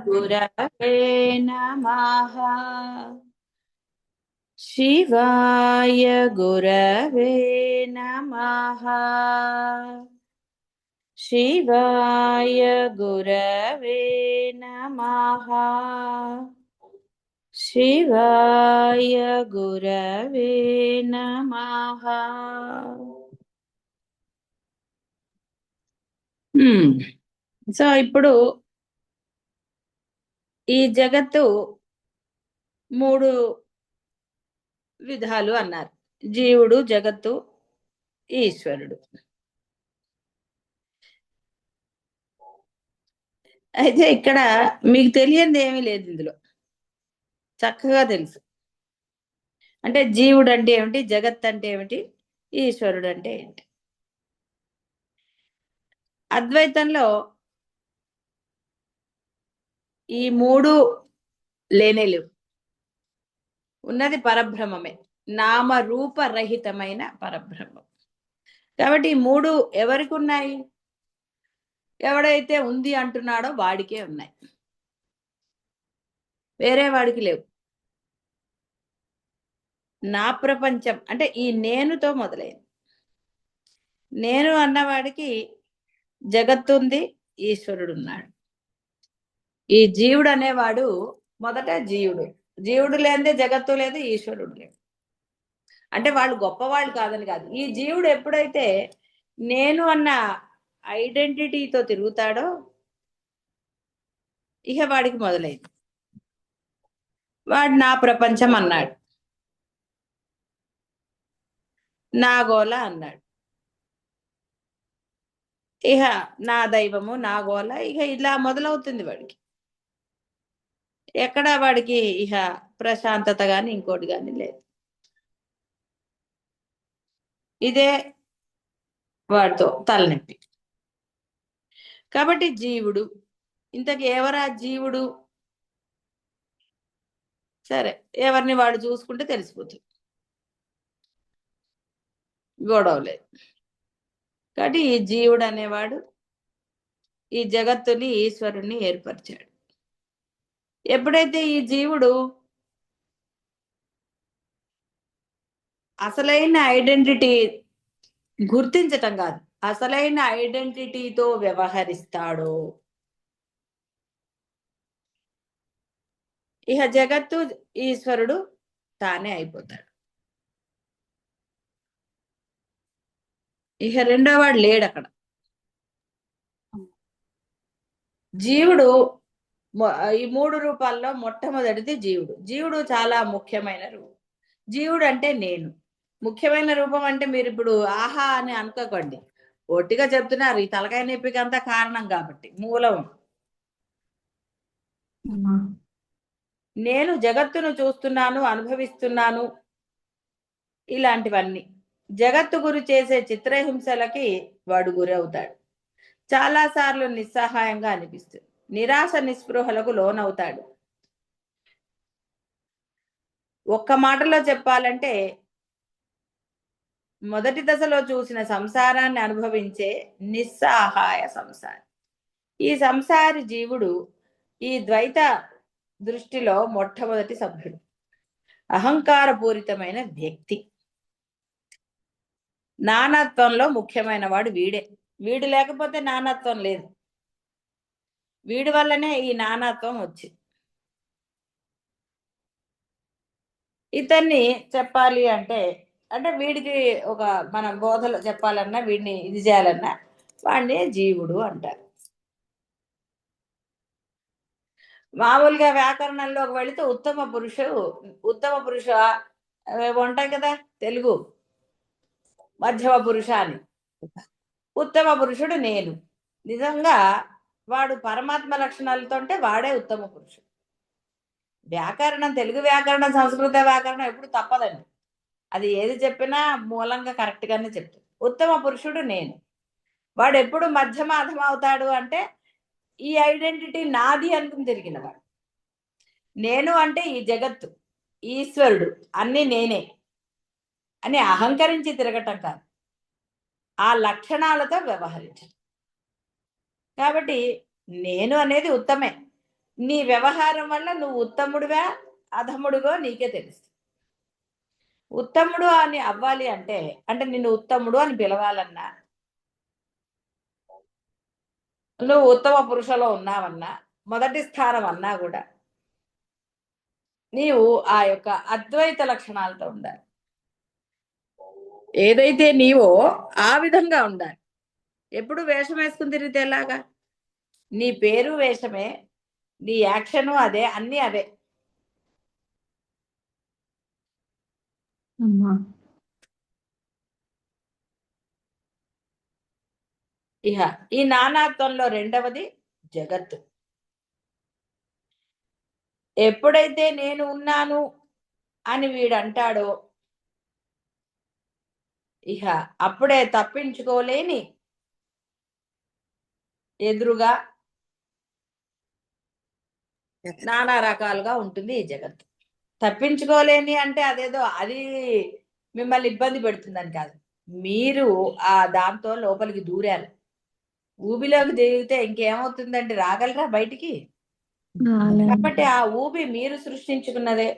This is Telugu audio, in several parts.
గురవే నమః. శివాయ గురవే నమః. శివాయ గురవే నమః. శివాయ గురవే నమః. సో ఇప్పుడు ఈ జగత్తు 3 విధాలు అన్నారు. జీవుడు, జగత్తు, ఈశ్వరుడు. అయితే ఇక్కడ మీకు తెలియంది ఏమీ లేదు ఇందులో, చక్కగా తెలుసు. అంటే జీవుడు అంటే ఏమిటి, జగత్ అంటే ఏమిటి, ఈశ్వరుడు అంటే ఏంటి. అద్వైతంలో ఈ 3 లేనేలేవు. ఉన్నది పరబ్రహ్మమే, నామరూపరహితమైన పరబ్రహ్మం. కాబట్టి ఈ 3 ఎవరికి ఉన్నాయి? ఎవడైతే ఉంది అంటున్నాడో వాడికే ఉన్నాయి, వేరే వాడికి లేవు. నా ప్రపంచం అంటే ఈ నేనుతో మొదలైంది. నేను అన్నవాడికి జగత్తు ఉంది, ఈశ్వరుడు ఉన్నాడు. ఈ జీవుడు అనేవాడు మొదట జీవుడు. జీవుడు లేనిదే జగత్తు లేదు, ఈశ్వరుడు లేదు. అంటే వాళ్ళు గొప్పవాళ్ళు కాదని కాదు. ఈ జీవుడు ఎప్పుడైతే నేను అన్న ఐడెంటిటీతో తిరుగుతాడో ఇక వాడికి మొదలైంది. వాడు నా ప్రపంచం అన్నాడు, నా గోల అన్నాడు, ఇక నా దైవము, నా గోల, ఇక ఇలా మొదలవుతుంది వాడికి. ఎక్కడా వాడికి ఇక ప్రశాంతత గాని ఇంకోటి గాని లేదు. ఇదే వాడితో తలనొప్పి. కాబట్టి జీవుడు. ఇంతకు ఎవరా జీవుడు? సరే, ఎవరిని వాడు చూసుకుంటే తెలిసిపోతుంది, గొడవ లేదు. కాబట్టి ఈ జీవుడు అనేవాడు ఈ జగత్తుని, ఈశ్వరుణ్ణి ఏర్పరిచాడు. ఎప్పుడైతే ఈ జీవుడు అసలైన ఐడెంటిటీ గుర్తించటం కాదు, అసలైన ఐడెంటిటీతో వ్యవహరిస్తాడో ఇక జగత్తు, ఈశ్వరుడు తానే అయిపోతాడు. ఇక రెండో వాడు లేడు అక్కడ. జీవుడు ఈ 3 రూపాల్లో మొట్టమొదటిది జీవుడు. జీవుడు చాలా ముఖ్యమైన రూపం. జీవుడు అంటే నేను. ముఖ్యమైన రూపం అంటే మీరు ఇప్పుడు ఆహా అని అనుకోకండి, ఒట్టిగా చెప్తున్నారు. ఈ తలకాయ నొప్పికి అంతా కారణం కాబట్టి మూలం. నేను జగత్తును చూస్తున్నాను, అనుభవిస్తున్నాను, ఇలాంటివన్నీ. జగత్తు గురి చేసే చిత్రహింసలకి వాడు గురవుతాడు. చాలాసార్లు నిస్సహాయంగా అనిపిస్తుంది, నిరాశ నిస్పృహలకు లోనవుతాడు. ఒక్క మాటలో చెప్పాలంటే మొదటి దశలో చూసిన సంసారాన్ని అనుభవించే నిస్సహాయ సంసారి. ఈ సంసారి జీవుడు ఈ ద్వైత దృష్టిలో మొట్టమొదటి సభ్యుడు, అహంకారపూరితమైన వ్యక్తి. నానాత్వంలో ముఖ్యమైన వాడు వీడే. వీడు లేకపోతే నానాత్వం లేదు. వీడి వల్లనే ఈ నానాత్వం వచ్చింది. ఇతన్ని చెప్పాలి అంటే వీడికి ఒక మనం బోధలు చెప్పాలన్నా, వీడిని ఇది చేయాలన్నా వాడిని జీవుడు అంటారు. మామూలుగా వ్యాకరణంలోకి వెళితే ఉత్తమ పురుష ఉంటాయి కదా తెలుగు, మధ్యమ పురుష అని. ఉత్తమ పురుషుడు నేను. నిజంగా వాడు పరమాత్మ లక్షణాలతో ఉంటే వాడే ఉత్తమ పురుషుడు. వ్యాకరణం, తెలుగు వ్యాకరణం, సంస్కృత వ్యాకరణం ఎప్పుడు తప్పదండి. అది ఏది చెప్పినా మూలంగా కరెక్ట్ గానే చెప్తుంది. ఉత్తమ పురుషుడు నేను. వాడు ఎప్పుడు మధ్యమ అధమ అవుతాడు అంటే ఈ ఐడెంటిటీ నాది అనుకుని తిరిగినవాడు. నేను అంటే ఈ జగత్తు, ఈశ్వరుడు అన్ని నేనే అని అహంకరించి తిరగటం కాదు, ఆ లక్షణాలతో వ్యవహరించడం. కాబట్టి నేను అనేది ఉత్తమే. నీ వ్యవహారం వల్ల నువ్వు ఉత్తముడివా అధముడిగో నీకే తెలుసు. ఉత్తముడు అని అవ్వాలి అంటే నిన్ను ఉత్తముడు అని పిలవాలన్నా, నువ్వు ఉత్తమ పురుషులో ఉన్నావన్నా, మొదటి స్థానం అన్నా కూడా నీవు ఆ యొక్క అద్వైత లక్షణాలతో ఉండాలి. ఏదైతే నీవో ఆ విధంగా ఉండాలి. ఎప్పుడు వేషం వేసుకుని తిరిగితే ఎలాగా? నీ పేరు వేషమే, నీ యాక్షను అదే, అన్నీ అవే. ఇహ ఈ నానాత్వంలో రెండవది జగత్తు. ఎప్పుడైతే నేను ఉన్నాను అని వీడంటాడో ఇహ అప్పుడే తప్పించుకోలేని ఎదురుగా నానా రకాలుగా ఉంటుంది ఈ జగత్తు. తప్పించుకోలేని అంటే అదేదో అది మిమ్మల్ని ఇబ్బంది పెడుతుందని కాదు, మీరు ఆ దాంతో లోపలికి దూరారు. ఊబిలోకి దిగితే ఇంకేమవుతుందండి? రాగలరా బయటికి? కాబట్టి ఆ ఊబి మీరు సృష్టించుకున్నదే.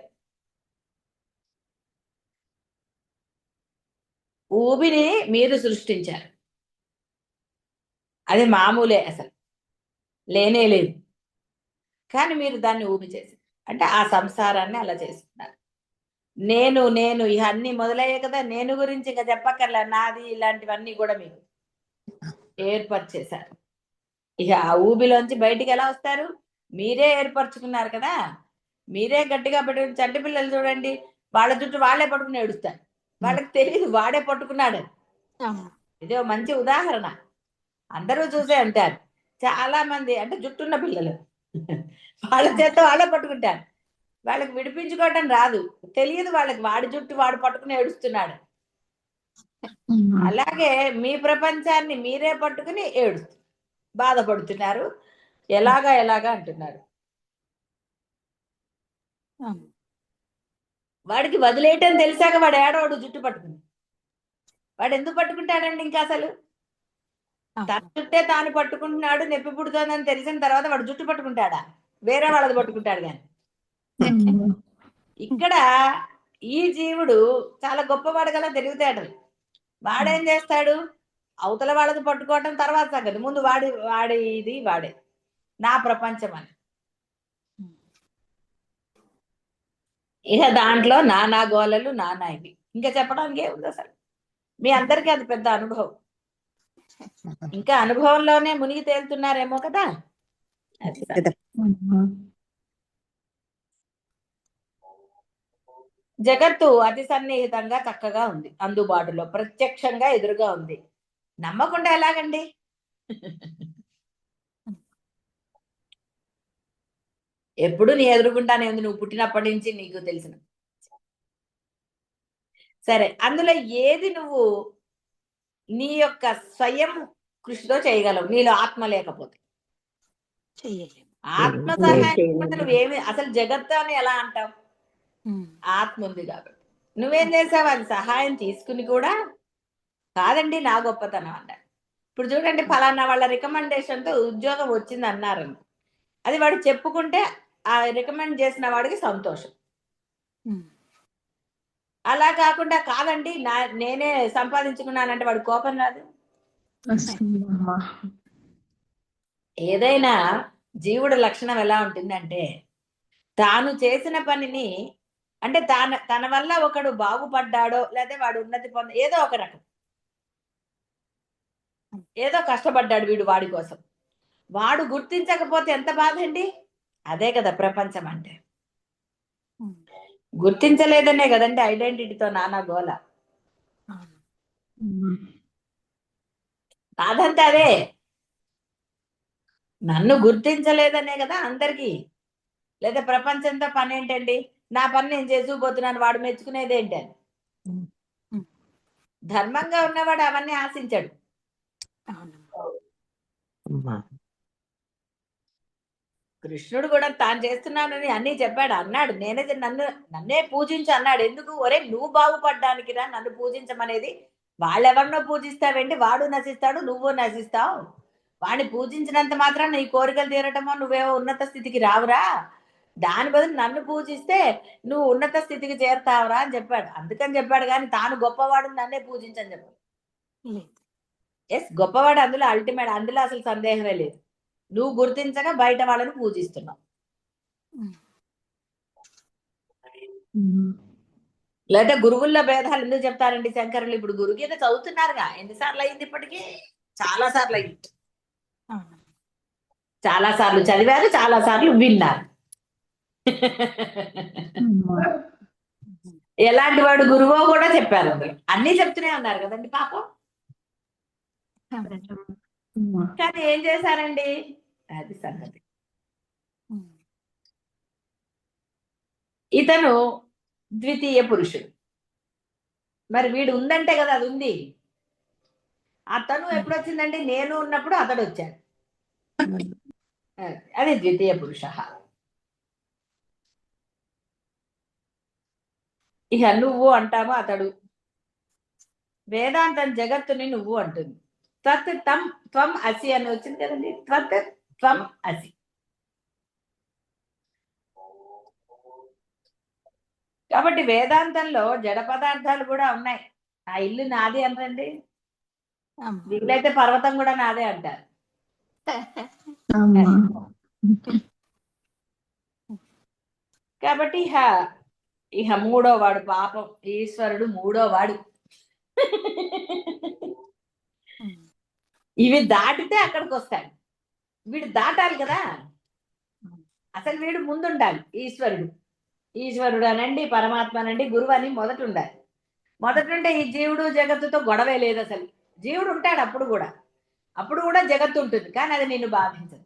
ఊబిని మీరు సృష్టించారు, అది మామూలే, అసలు లేనే లేదు. కానీ మీరు దాన్ని ఊబి చేసి అంటే ఆ సంసారాన్ని అలా చేస్తున్నారు. నేను నేను ఇవన్నీ మొదలయ్యాయి కదా, నేను గురించి ఇంకా చెప్పక్కర్లే, నాది ఇలాంటివన్నీ కూడా మీకు ఏర్పరిచేశారు. ఇక ఆ ఊబిలోంచి బయటికి ఎలా వస్తారు? మీరే ఏర్పరచుకున్నారు కదా. మీరే గట్టిగా పెట్టి చంటి పిల్లలు చూడండి, వాళ్ళ జుట్టు వాళ్ళే పట్టుకుని ఏడుస్తారు. వాళ్ళకి తెలియదు వాడే పట్టుకున్నాడు. ఇదే మంచి ఉదాహరణ. అందరూ చూసే అంటారు. చాలా మంది అంటే జుట్టున్న పిల్లలు వాళ్ళ చేత వాళ్ళే పట్టుకుంటారు. వాళ్ళకి విడిపించుకోవటం రాదు, తెలియదు వాళ్ళకి వాడి జుట్టు వాడు పట్టుకుని ఏడుస్తున్నాడు. అలాగే మీ ప్రపంచాన్ని మీరే పట్టుకుని ఏడుస్తు బాధపడుతున్నారు. ఎలాగా అంటున్నారు. వాడికి వదిలేయటం తెలిసాక వాడు ఏడవాడు జుట్టు పట్టుకుని. వాడు ఎందుకు పట్టుకుంటాడండి? ఇంకా అసలు తన జుట్టే తాను పట్టుకుంటున్నాడు, నొప్పి పుడుతోందని తెలిసిన తర్వాత వాడు జుట్టు పట్టుకుంటాడా? వేరే వాళ్ళది పట్టుకుంటాడు. కానీ ఇక్కడ ఈ జీవుడు చాలా గొప్పవాడు కదా, తెలివితేటలు. వాడేం చేస్తాడు? అవతల వాళ్ళది పట్టుకోవటం తర్వాత సంగతి, ముందు వాడి వాడే నా ప్రపంచం అని. ఇక దాంట్లో నానా గోలలు, నానా ఇవి, ఇంకా చెప్పడానికి ఏముంది అసలు? మీ అందరికీ అది పెద్ద అనుభవం. ఇంకా అనుభవంలోనే మునిగి తేలుతున్నారేమో కదా. జగత్తు అతి సన్నిహితంగా చక్కగా ఉంది, అందుబాటులో ప్రత్యక్షంగా ఎదురుగా ఉంది. నమ్మకుండా ఎలాగండి? ఎప్పుడు నీ ఎదురుకుంటానే ఉంది, నువ్వు పుట్టినప్పటి నుంచి నీకు తెలిసిన. సరే, అందులో ఏది నువ్వు నీ యొక్క స్వయం కృషితో చేయగలవు? నీలో ఆత్మ లేకపోతే ఆత్మ సహాయం నువ్వేమి అసలు జగత్తు అని ఎలా అంటావు? ఆత్మ ఉంది కాబట్టి నువ్వేం చేసావు? అది సహాయం తీసుకుని కూడా కాదండి నా గొప్పతనం అన్నారు. ఇప్పుడు చూడండి, ఫలానా వాళ్ళ రికమెండేషన్తో ఉద్యోగం వచ్చింది అన్నారు, అది వాడు చెప్పుకుంటే ఆ రికమెండ్ చేసిన వాడికి సంతోషం. అలా కాకుండా కాదండి నేనే సంపాదించుకున్నానంటే వాడు కోపం రాదు. ఏదైనా జీవుడి లక్షణం ఎలా ఉంటుందంటే, తాను చేసిన పనిని అంటే తన వల్ల ఒకడు బాగుపడ్డాడో లేదా వాడు ఉన్నతి ఏదో ఒక రకం, ఏదో కష్టపడ్డాడు వీడు వాడి కోసం, వాడు గుర్తించకపోతే ఎంత బాధ అండి? అదే కదా ప్రపంచం అంటే. గుర్తించలేదనే కదండి ఐడెంటిటీతో నానా గోల. బాధంతా అదే. నన్ను గుర్తించలేదనే కదా అందరికీ. లేదా ప్రపంచంతో పని ఏంటండి? నా పని నేను చేసుకుపోతున్నాను, వాడు మెచ్చుకునేది ఏంటని. ధర్మంగా ఉన్నవాడు అవన్నీ ఆశించాడు. కృష్ణుడు కూడా తాను చేస్తున్నానని అన్నీ చెప్పాడు, అన్నాడు నన్నే పూజించు అన్నాడు. ఎందుకు? ఒరే నువ్వు బాగుపడ్డానికి రా నన్ను పూజించమనేది. వాళ్ళెవరినో పూజిస్తావేంటి? వాడు నశిస్తాడు, నువ్వు నశిస్తావు. వాడిని పూజించినంత మాత్రం నీ కోరికలు తీరటమో నువ్వేమో ఉన్నత స్థితికి రావురా, దాని బదులు నన్ను పూజిస్తే నువ్వు ఉన్నత స్థితికి చేరతావురా అని చెప్పాడు. అందుకని చెప్పాడు, కానీ తాను గొప్పవాడు నన్నే పూజించని చెప్పాడు. ఎస్, గొప్పవాడు అందులో అల్టిమేట్, అందులో అసలు సందేహమే లేదు. నువ్వు గుర్తించగా బయట వాళ్ళని పూజిస్తున్నావు. లేదా గురువుల్లో భేదాలు ఎందుకు చెప్తారండి శంకరులు? ఇప్పుడు గురుగీత చదువుతున్నారుగా, ఎన్నిసార్లు అయింది ఇప్పటికీ? చాలా సార్లు అయింది. చాలా సార్లు చదివారు, చాలా సార్లు విన్నారు. ఎలాంటి వాడు గురువో కూడా చెప్పారు అందులో. అన్ని చెప్తూనే ఉన్నారు కదండి పాపం. కానీ ఏం చేశారండి? అది సంగతి. ఇతను ద్వితీయ పురుషుడు. మరి వీడు ఉందంటే కదా అది ఉంది. అతను ఎప్పుడు వచ్చిందంటే నేను ఉన్నప్పుడు అతడు వచ్చాడు. అది ద్వితీయ పురుష. ఇక నువ్వు అంటాము అతడు. వేదాంతం జగత్తుని నువ్వు అంటుంది. త్వత్ తం త్వం అసి అని వచ్చింది కదండి. త్వత్ త్వం అసి. కాబట్టి వేదాంతంలో జడ పదార్థాలు కూడా ఉన్నాయి. ఆ ఇల్లు నాది అనరండి, వీళ్ళైతే పర్వతం కూడా నాదే అంటారు. కాబట్టి ఇహ మూడో వాడు పాపం, ఈశ్వరుడు మూడో వాడు. ఇవి దాటితే అక్కడికి వస్తాడు. వీడు దాటాలి కదా, అసలు వీడు ముందుండాలి. ఈశ్వరుడు అనండి, పరమాత్మ అనండి, గురువు అని మొదట ఉండాలి. మొదటుంటే ఈ జీవుడు జగత్తుతో గొడవే లేదు అసలు. జీవుడు ఉంటాడు అప్పుడు కూడా జగత్తు ఉంటుంది, కానీ అది నిన్ను బాధించదు.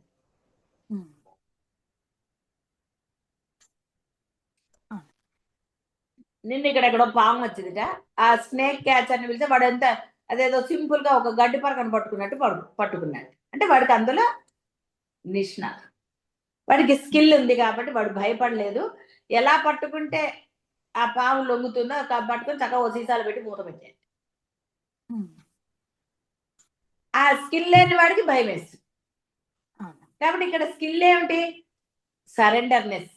నిన్న ఇక్కడెక్కడో పాము వచ్చిందిట, ఆ స్నేక్ క్యాచ్ అని పిలిస్తే వాడు ఎంత అదేదో సింపుల్ గా ఒక గడ్డి పరకను పట్టుకున్నట్టు పట్టుకున్నాడు. అంటే వాడికి అందులో నిష్ణాత, వాడికి స్కిల్ ఉంది కాబట్టి వాడు భయపడలేదు. ఎలా పట్టుకుంటే ఆ పాము లొంగుతుందో పట్టుకుని చక్కగా సీసాలు పెట్టి మూత పెట్టాడు. ఆ స్కిల్ లేని వాడికి భయం వేస్తుంది. కాబట్టి ఇక్కడ స్కిల్ ఏమిటి? సరెండర్నెస్.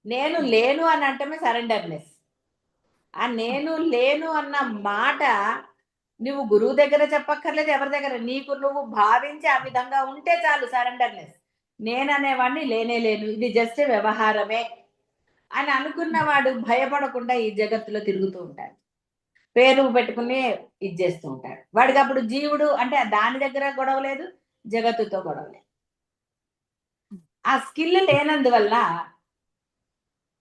నేను లేను అని అంటమే సరెండర్నెస్. ఆ నేను లేను అన్న మాట నువ్వు గురువు దగ్గర చెప్పక్కర్లేదు, ఎవరి దగ్గర, నీకు నువ్వు భావించి ఆ విధంగా ఉంటే చాలు సరెండర్నెస్. నేననేవాడిని లేనే లేను, ఇది జస్ట్ వ్యవహారమే అని అనుకున్నవాడు భయపడకుండా ఈ జగత్తులో తిరుగుతూ ఉంటాడు, పేరు పెట్టుకుని ఇది చేస్తూ ఉంటాడు. వాడికి అప్పుడు జీవుడు అంటే దాని దగ్గర గొడవ లేదు, జగత్తుతో గొడవ లేదు. ఆ స్కిల్ లేనందువల్ల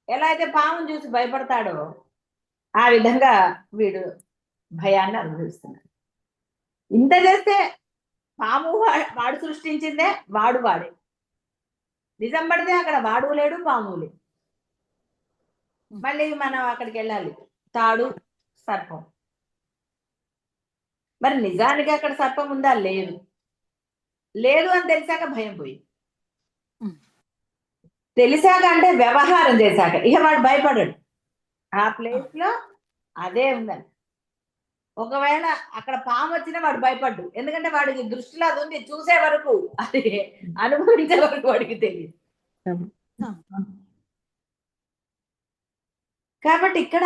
ఎలా అయితే పామును చూసి భయపడతాడో ఆ విధంగా వీడు భయాన్ని అనుభవిస్తున్నాడు. ఇంత చేస్తే పాము వాడు సృష్టించిందే, వాడే. నిజం పడితే అక్కడ వాడు లేడు, పాము లేడు. మళ్ళీ మనం అక్కడికి వెళ్ళాలి, తాడు సర్పం. మరి నిజానికి అక్కడ సర్పం ఉందా? లేదు అని తెలిసాక భయం పోయి, తెలిసాక అంటే వ్యవహారం చేశాక ఇక వాడు భయపడాడు. ఆ ప్లేస్ లో అదే ఉందని. ఒకవేళ అక్కడ పాము వచ్చినా వాడు భయపడ్డు, ఎందుకంటే వాడికి దృష్టిలో అది ఉంది, చూసే వరకు, అది అనుభవించే వరకు వాడికి తెలియదు. కాబట్టి ఇక్కడ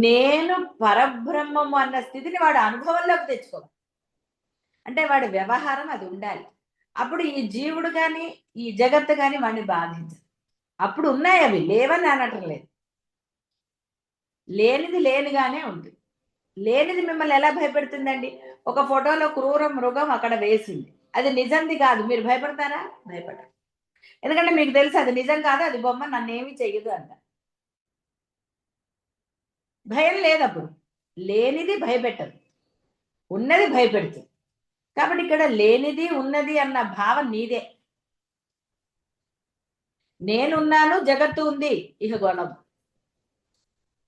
నేను పరబ్రహ్మము అన్న స్థితిని వాడు అనుభవంలోకి తెచ్చుకోవాలి. అంటే వాడి వ్యవహారం అది ఉండాలి. అప్పుడు ఈ జీవుడు కానీ ఈ జగత్తు కానీ వాడిని బాధించదు. అప్పుడు ఉన్నాయి, అవి లేవని అనటం లేదు. లేనిది లేనిగానే ఉంటుంది. లేనిది మిమ్మల్ని ఎలా భయపెడుతుందండి? ఒక ఫోటోలో క్రూర మృగం అక్కడ వేసింది, అది నిజంది కాదు, మీరు భయపడతారా? భయపడరు. ఎందుకంటే మీకు తెలుసు అది నిజం కాదు, అది బొమ్మ, నన్నేమి చెయ్యదు అంట. భయం లేదు. అప్పుడు లేనిది భయపెట్టదు, ఉన్నది భయపెడుతుంది. కాబట్టి ఇక్కడ లేనిది ఉన్నది అన్న భావం నీదే. నేనున్నాను, జగత్తు ఉంది, ఇక గొడవ.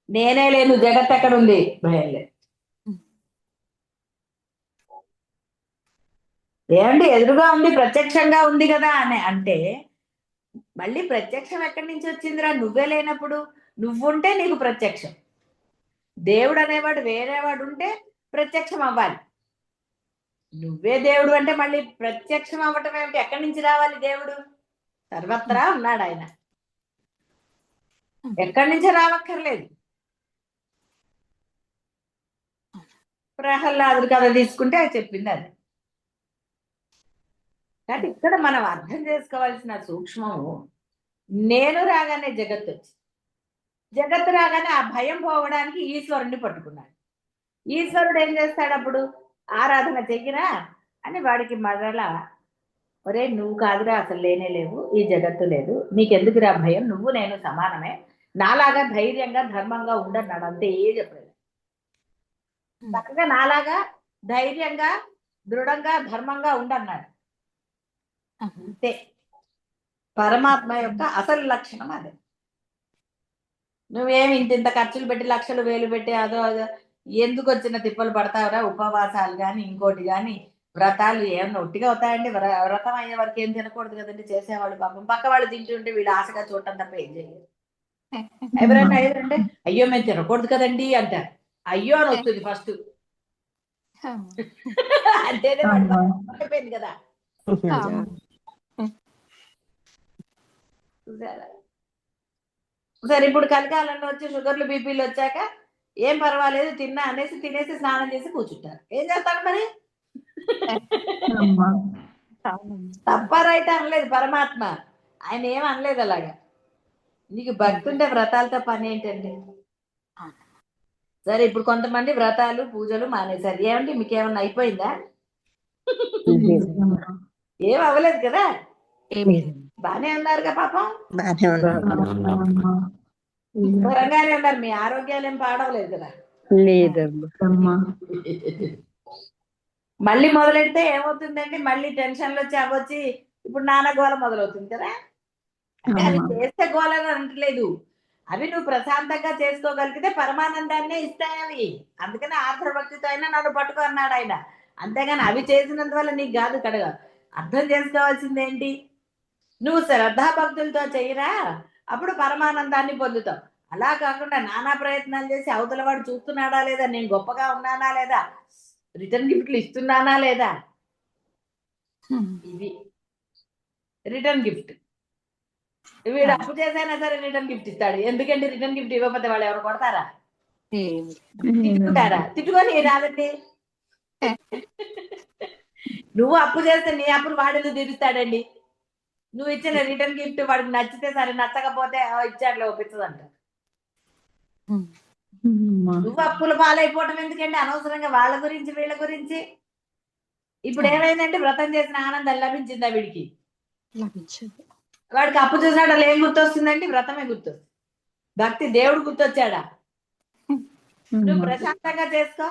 నేనే లేను, జగత్ ఎక్కడ ఉంది? భయం లేదు. ఏమండి ఎదురుగా ఉంది, ప్రత్యక్షంగా ఉంది కదా అని అంటే, మళ్ళీ ప్రత్యక్షం ఎక్కడి నుంచి వచ్చిందిరా? నువ్వే లేనప్పుడు. నువ్వుంటే నీకు ప్రత్యక్షం. దేవుడు అనేవాడు వేరేవాడు ఉంటే ప్రత్యక్షం అవ్వాలి. నువ్వే దేవుడు అంటే మళ్ళీ ప్రత్యక్షం అవ్వటం ఏమిటి? ఎక్కడి నుంచి రావాలి దేవుడు? సర్వత్రా ఉన్నాడు ఆయన, ఎక్కడి నుంచి రావక్కర్లేదు. ప్రహ్లాదుడు కథ తీసుకుంటే చెప్పింది అది. కాబట్టి ఇక్కడ మనం అర్థం చేసుకోవాల్సిన సూక్ష్మము, నేను రాగానే జగత్తు వచ్చి, జగత్తు రాగానే ఆ భయం పోవడానికి ఈశ్వరుణ్ణి పట్టుకున్నాడు. ఈశ్వరుడు ఏం చేస్తాడు అప్పుడు? ఆరాధన చెయ్యిరా అని వాడికి మరలా, ఒరే నువ్వు కాదురా, అసలు లేనే లేవు, ఈ జగత్తు లేదు, నీకెందుకురా భయం, నువ్వు నేను సమానమే, నాలాగా ధైర్యంగా ధర్మంగా ఉండన్నాడు. అంతే, ఏ చెప్పలేదు. చక్కగా నాలాగా ధైర్యంగా దృఢంగా ధర్మంగా ఉండన్నాడు. అంతే, పరమాత్మ యొక్క అసలు లక్షణం అదే. నువ్వేమి ఇంత ఖర్చులు పెట్టి లక్షలు వేలు పెట్టి అదో అదో ఎందుకు వచ్చిన తిప్పలు పడతావురా? ఉపవాసాలు కానీ ఇంకోటి కానీ వ్రతాలు ఏమన్నా ఒట్టిగా అవుతాయండి? వ్రతం అయ్యే వరకు ఏం తినకూడదు కదండి చేసేవాళ్ళు. పాపం పక్క వాళ్ళు తింటుంటే వీళ్ళు ఆశగా చూడటం తప్ప ఏం చేయలేదు. ఎవరైనా అయ్యారంటే అయ్యో మేము తినకూడదు కదండి అంటారు. అయ్యో అని వస్తుంది ఫస్ట్, అంటేనే అయిపోయింది కదా. సరే, ఇప్పుడు కలికాలంలో వచ్చి షుగర్లు బీపీలు వచ్చాక ఏం పర్వాలేదు తిన్నా అనేసి తినేసి స్నానం చేసి కూర్చుంటారు. ఏం చేస్తాడు మరి? తప్ప రైట్ అనలేదు పరమాత్మ, ఆయన ఏం అనలేదు అలాగా. నీకు భక్తి ఉంటే వ్రతాలతో పని ఏంటండి? సరే, ఇప్పుడు కొంతమంది వ్రతాలు పూజలు మానేశారు. ఏమండి మీకు ఏమన్నా అయిపోయిందా? ఏం అవ్వలేదు కదా, బానే ఉన్నారుగా పాపం, త్వరగానే ఉన్నారు. మీ ఆరోగ్యాలు ఏం పాడవలేదు కదా. లేదమ్మా. మళ్ళీ మొదలెడితే ఏమవుతుందండి? మళ్ళీ టెన్షన్లు వచ్చి అవచ్చి ఇప్పుడు నాన్న గోల మొదలవుతుంది కదా. అంటే అవి చేస్తే గోలని అనట్లేదు, అవి నువ్వు ప్రశాంతంగా చేసుకోగలిగితే పరమానందాన్నే ఇస్తాయి అవి. అందుకని ఆర్ధభక్తితో అయినా నన్ను పట్టుకో అన్నాడు ఆయన. అంతేగాని అవి చేసినందువల్ల నీకు కాదు. కడగ అర్థం చేసుకోవాల్సింది ఏంటి? నువ్వు శ్రద్ధాభక్తులతో చెయ్యరా, అప్పుడు పరమానందాన్ని పొందుతావు. అలా కాకుండా నానా ప్రయత్నాలు చేసి అవతల వాడు చూస్తున్నాడా లేదా, నేను గొప్పగా ఉన్నానా లేదా, రిటర్న్ గిఫ్ట్లు ఇస్తున్నానా లేదా, ఇది రిటర్న్ గిఫ్ట్. వీడు అప్పు చేసైనా సరే రిటర్న్ గిఫ్ట్ ఇస్తాడు. ఎందుకంటే రిటర్న్ గిఫ్ట్ ఇవ్వకపోతే వాళ్ళు ఎవరు కొడతారా? తిట్టుకుంటారా? తిట్టుకొని రాదండి. నువ్వు అప్పు చేస్తే నీ అప్పులు వాడేది తీరుస్తాడండి. నువ్వు ఇచ్చిన రిటర్న్ గిఫ్ట్ వాడికి నచ్చితే సరే, నచ్చకపోతే ఇచ్చాడులే ఒప్పించదంట. నువ్వు అప్పుల పాలైపోవటం ఎందుకంటే అనవసరంగా వాళ్ళ గురించి వీళ్ళ గురించి. ఇప్పుడు ఏమైందంటే వ్రతం చేసిన ఆనందం లభించిందా వీడికి? వాడికి అప్పు చూసాడు, అలా ఏం గుర్తొస్తుందండి? వ్రతమే గుర్తొస్తుంది. భక్తి దేవుడు గుర్తొచ్చాడా? నువ్వు ప్రశాంతంగా చేసుకో.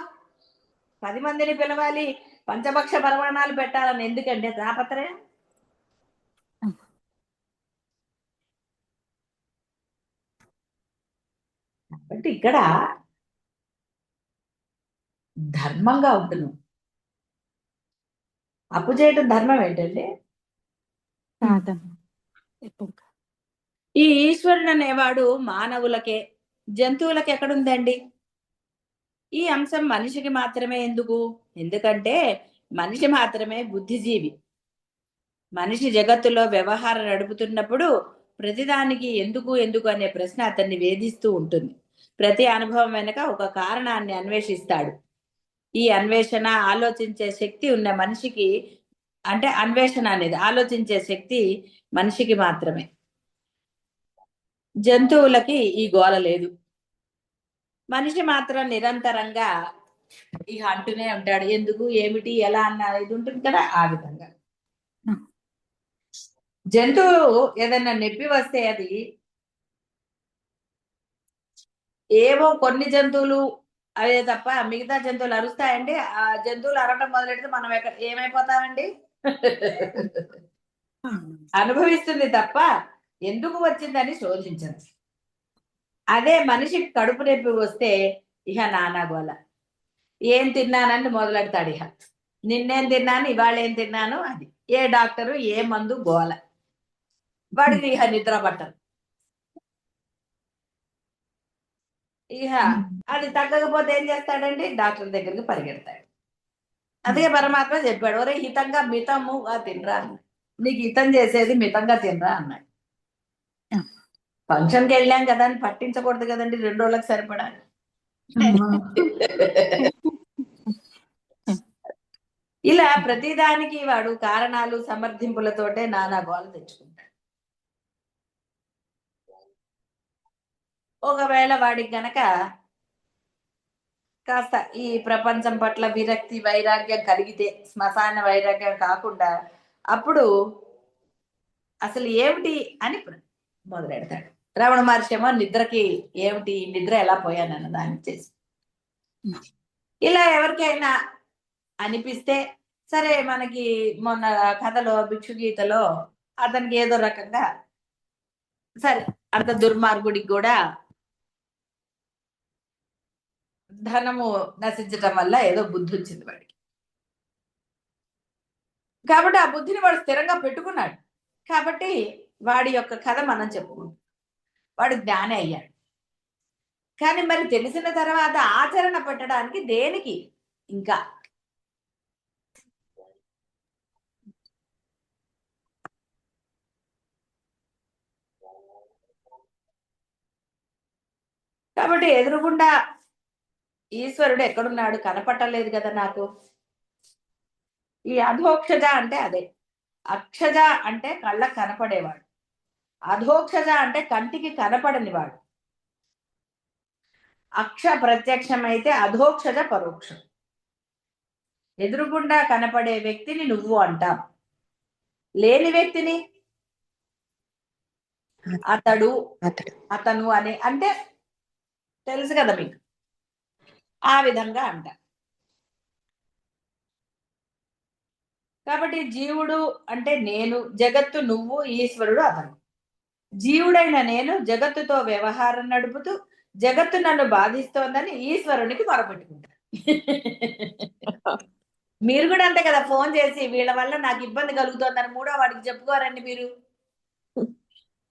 10 మందిని పిలవాలి, పంచభక్ష పరమాణాలు పెట్టాలని ఎందుకంటే తాపత్రయం. కాబట్టి ఇక్కడ ధర్మంగా ఉంటున్నావు. అప్పు చేయటం ధర్మం ఏంటండి? ఈ ఈశ్వరుడు అనేవాడు మానవులకే, జంతువులకి ఎక్కడుందండి? ఈ అంశం మనిషికి మాత్రమే ఎందుకు? ఎందుకంటే మనిషి మాత్రమే బుద్ధిజీవి. మనిషి జగత్తులో వ్యవహారం నడుపుతున్నప్పుడు ప్రతిదానికి ఎందుకు ఎందుకు అనే ప్రశ్న అతన్ని వేధిస్తూ ఉంటుంది. ప్రతి అనుభవం వెనుక ఒక కారణాన్ని అన్వేషిస్తాడు. ఈ అన్వేషణ, ఆలోచించే శక్తి ఉన్న మనిషికి, అంటే అన్వేషణ అనేది ఆలోచించే శక్తి మనిషికి మాత్రమే. జంతువులకి ఈ గోల లేదు. మనిషి మాత్రం నిరంతరంగా ఇక అంటూనే ఉంటాడు, ఎందుకు ఏమిటి ఎలా అన్న ఇది ఉంటుంది కదా, ఆ విధంగా. జంతువు ఏదైనా నొప్పి వస్తే అది ఏవో కొన్ని జంతువులు అవే తప్ప మిగతా జంతువులు అరుస్తాయండి. ఆ జంతువులు అరవటం మొదలెడితే మనం ఏమైపోతామండి? అనుభవిస్తుంది తప్ప ఎందుకు వచ్చిందని శోధించదు. అదే మనిషికి కడుపు నొప్పి వస్తే ఇక నానా గోల. ఏం తిన్నానని మొదలెడతాడు. ఇక నిన్నేం తిన్నాను, ఇవాళ ఏం తిన్నాను, అది ఏ డాక్టరు ఏ మందు గోల. వాడికి ఇక నిద్ర పట్టదు. ఇక అది తగ్గకపోతే ఏం చేస్తాడండి? డాక్టర్ దగ్గరికి పరిగెడతాడు. అందుకే పరమాత్మ చెప్పాడు, ఒరే హితంగా మితముగా తినరా అన్నాడు. నీకు హితం చేసేది మితంగా తినరా అన్నాడు. ఫంక్షన్కి వెళ్ళాం కదా అని పట్టించకూడదు కదండి 2 రోజులకు సరిపడా. ఇలా ప్రతిదానికి వాడు కారణాలు సమర్థింపులతోటే నానా గోలు తెచ్చుకుంటాడు. ఒకవేళ వాడికి గనక కాస్త ఈ ప్రపంచం పట్ల విరక్తి వైరాగ్యం కలిగితే, శ్మశాన వైరాగ్యం కాకుండా, అప్పుడు అసలు ఏమిటి అని మొదలెడతాడు. రమణ మహర్షి ఏమో నిద్రకి ఏమిటి నిద్ర ఎలా పోయానన్న దాన్ని చేసి, ఇలా ఎవరికైనా అనిపిస్తే సరే, మనకి మొన్న కథలో భిక్షు గీతలో అతనికి ఏదో రకంగా సరే అంత దుర్మార్గుడికి కూడా ధనము నశించటం వల్ల ఏదో బుద్ధి వచ్చింది వాడికి. కాబట్టి ఆ బుద్ధిని వాడు స్థిరంగా పెట్టుకున్నాడు. కాబట్టి వాడి యొక్క కథ మనం చెప్పుకుంటాం. వాడు జ్ఞాని అయ్యాడు. కానీ మరి తెలిసిన తర్వాత ఆచరణ పెట్టడానికి దేనికి ఇంకా? కాబట్టి ఎదురుగుండా ఈశ్వరుడు ఎక్కడున్నాడు? కనపట్టలేదు కదా నాకు. ఈ అధోక్షజ అంటే అదే. అక్షజ అంటే కళ్ళకు కనపడేవాడు, అధోక్షజ అంటే కంటికి కనపడని వాడు. అక్ష ప్రత్యక్షమైతే అధోక్షజ పరోక్షం. ఎదురుగుండా కనపడే వ్యక్తిని నువ్వు అంటాం, లేని వ్యక్తిని అతడు అతను అని అంటే తెలుసు కదా మీకు, ఆ విధంగా అంట. కాబట్టి జీవుడు అంటే నేను, జగత్తు నువ్వు, ఈశ్వరుడు అతను. జీవుడైన నేను జగత్తుతో వ్యవహారం నడుపుతూ జగత్తు నన్ను బాధిస్తోందని ఈశ్వరునికి మొరపెట్టుకుంటా. మీరు కూడా అంతే కదా, ఫోన్ చేసి వీళ్ళ వల్ల నాకు ఇబ్బంది కలుగుతోందని 3వ వాడికి చెప్పుకోరండి మీరు.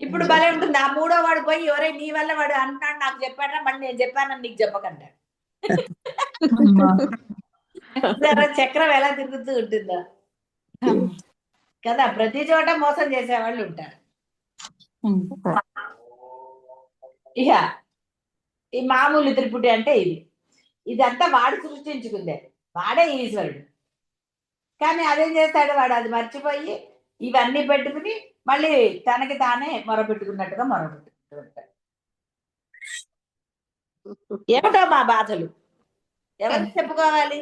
ఇప్పుడు భలే ఉంటుంది, ఆ 3వ వాడు పోయి ఎవరై నీ వల్ల వాడు అంటున్నాడు నాకు చెప్పాడా, మళ్ళీ నేను చెప్పానని నీకు చెప్పకంటాడు. చక్రం ఎలా తిరుగుతూ ఉంటుందో కదా. ప్రతి చోట మోసం చేసేవాళ్ళు ఉంటారు. ఇక ఈ మామూలు త్రిపుటి అంటే ఇదంతా వాడు సృష్టించుకుందే, వాడే ఈశ్వరుడు. కానీ అదేం చేస్తాడు వాడు, అది మర్చిపోయి ఇవన్నీ పెట్టుకుని మళ్ళీ తనకి తానే మొరపెట్టుకున్నట్టుగా మొరపెట్టుకుంటూ ఉంటాడు. ఏమిటో మా బాధలు ఎవరికి చెప్పుకోవాలి?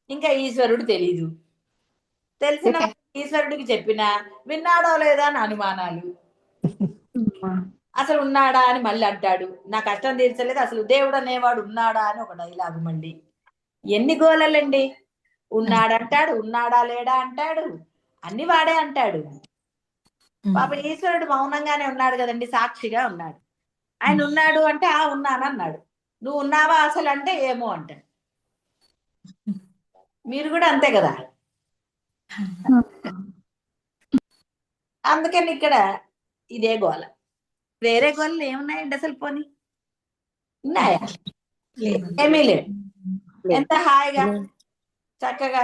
ఇంకా ఈశ్వరుడు తెలీదు. తెలిసిన ఈశ్వరుడికి చెప్పినా విన్నాడో లేదా అని అనుమానాలు. అసలు ఉన్నాడా అని మళ్ళీ అంటాడు, నా కష్టం తీర్చలేదు, అసలు దేవుడు అనేవాడు ఉన్నాడా అని ఒక డైలాగు. మళ్ళీ ఎన్ని గోలలండి. ఉన్నాడంటాడు, ఉన్నాడా లేడా అంటాడు, అన్ని వాడే అంటాడు. పాప ఈశ్వరుడు మౌనంగానే ఉన్నాడు కదండి, సాక్షిగా ఉన్నాడు. ఆయన ఉన్నాడు అంటే ఆ ఉన్నానన్నాడు. నువ్వు ఉన్నావా అసలు అంటే ఏమో అంటాడు. మీరు కూడా అంతే కదా. అందుకని ఇక్కడ ఇదే గోల, వేరే గోళలు ఏమున్నాయండి అసలు? పోనీ ఉన్నాయా? ఏమీ లేవు. ఎంత హాయిగా చక్కగా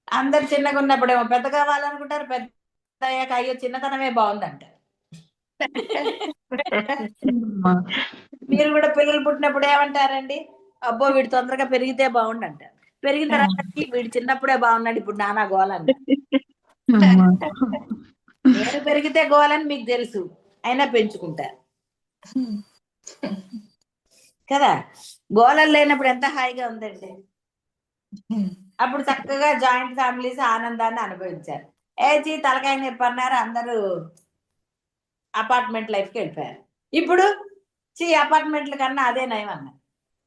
అందరు చిన్నగా ఉన్నప్పుడేమో పెద్ద కావాలనుకుంటారు, పెద్ద అయ్యాక అయ్యో చిన్నతనమే బాగుందంటారు. మీరు కూడా పిల్లలు పుట్టినప్పుడు ఏమంటారండి? అబ్బో వీడు తొందరగా పెరిగితే బాగుండు అంటారు. పెరిగిన తర్వాత వీడు చిన్నప్పుడే బాగున్నాడు, ఇప్పుడు నానా గోలని. నేను పెరిగితే గోలని మీకు తెలుసు, అయినా పెంచుకుంటారు కదా. గోళలు లేనప్పుడు ఎంత హాయిగా ఉందండి. అప్పుడు చక్కగా జాయింట్ ఫ్యామిలీస్ ఆనందాన్ని అనుభవించారు. ఏజీ తలకాయ నొప్పి అన్నారు, అందరూ అపార్ట్మెంట్ లైఫ్కి వెళ్ళిపోయారు. ఇప్పుడు అపార్ట్మెంట్ల కన్నా అదే నయం అన్నారు.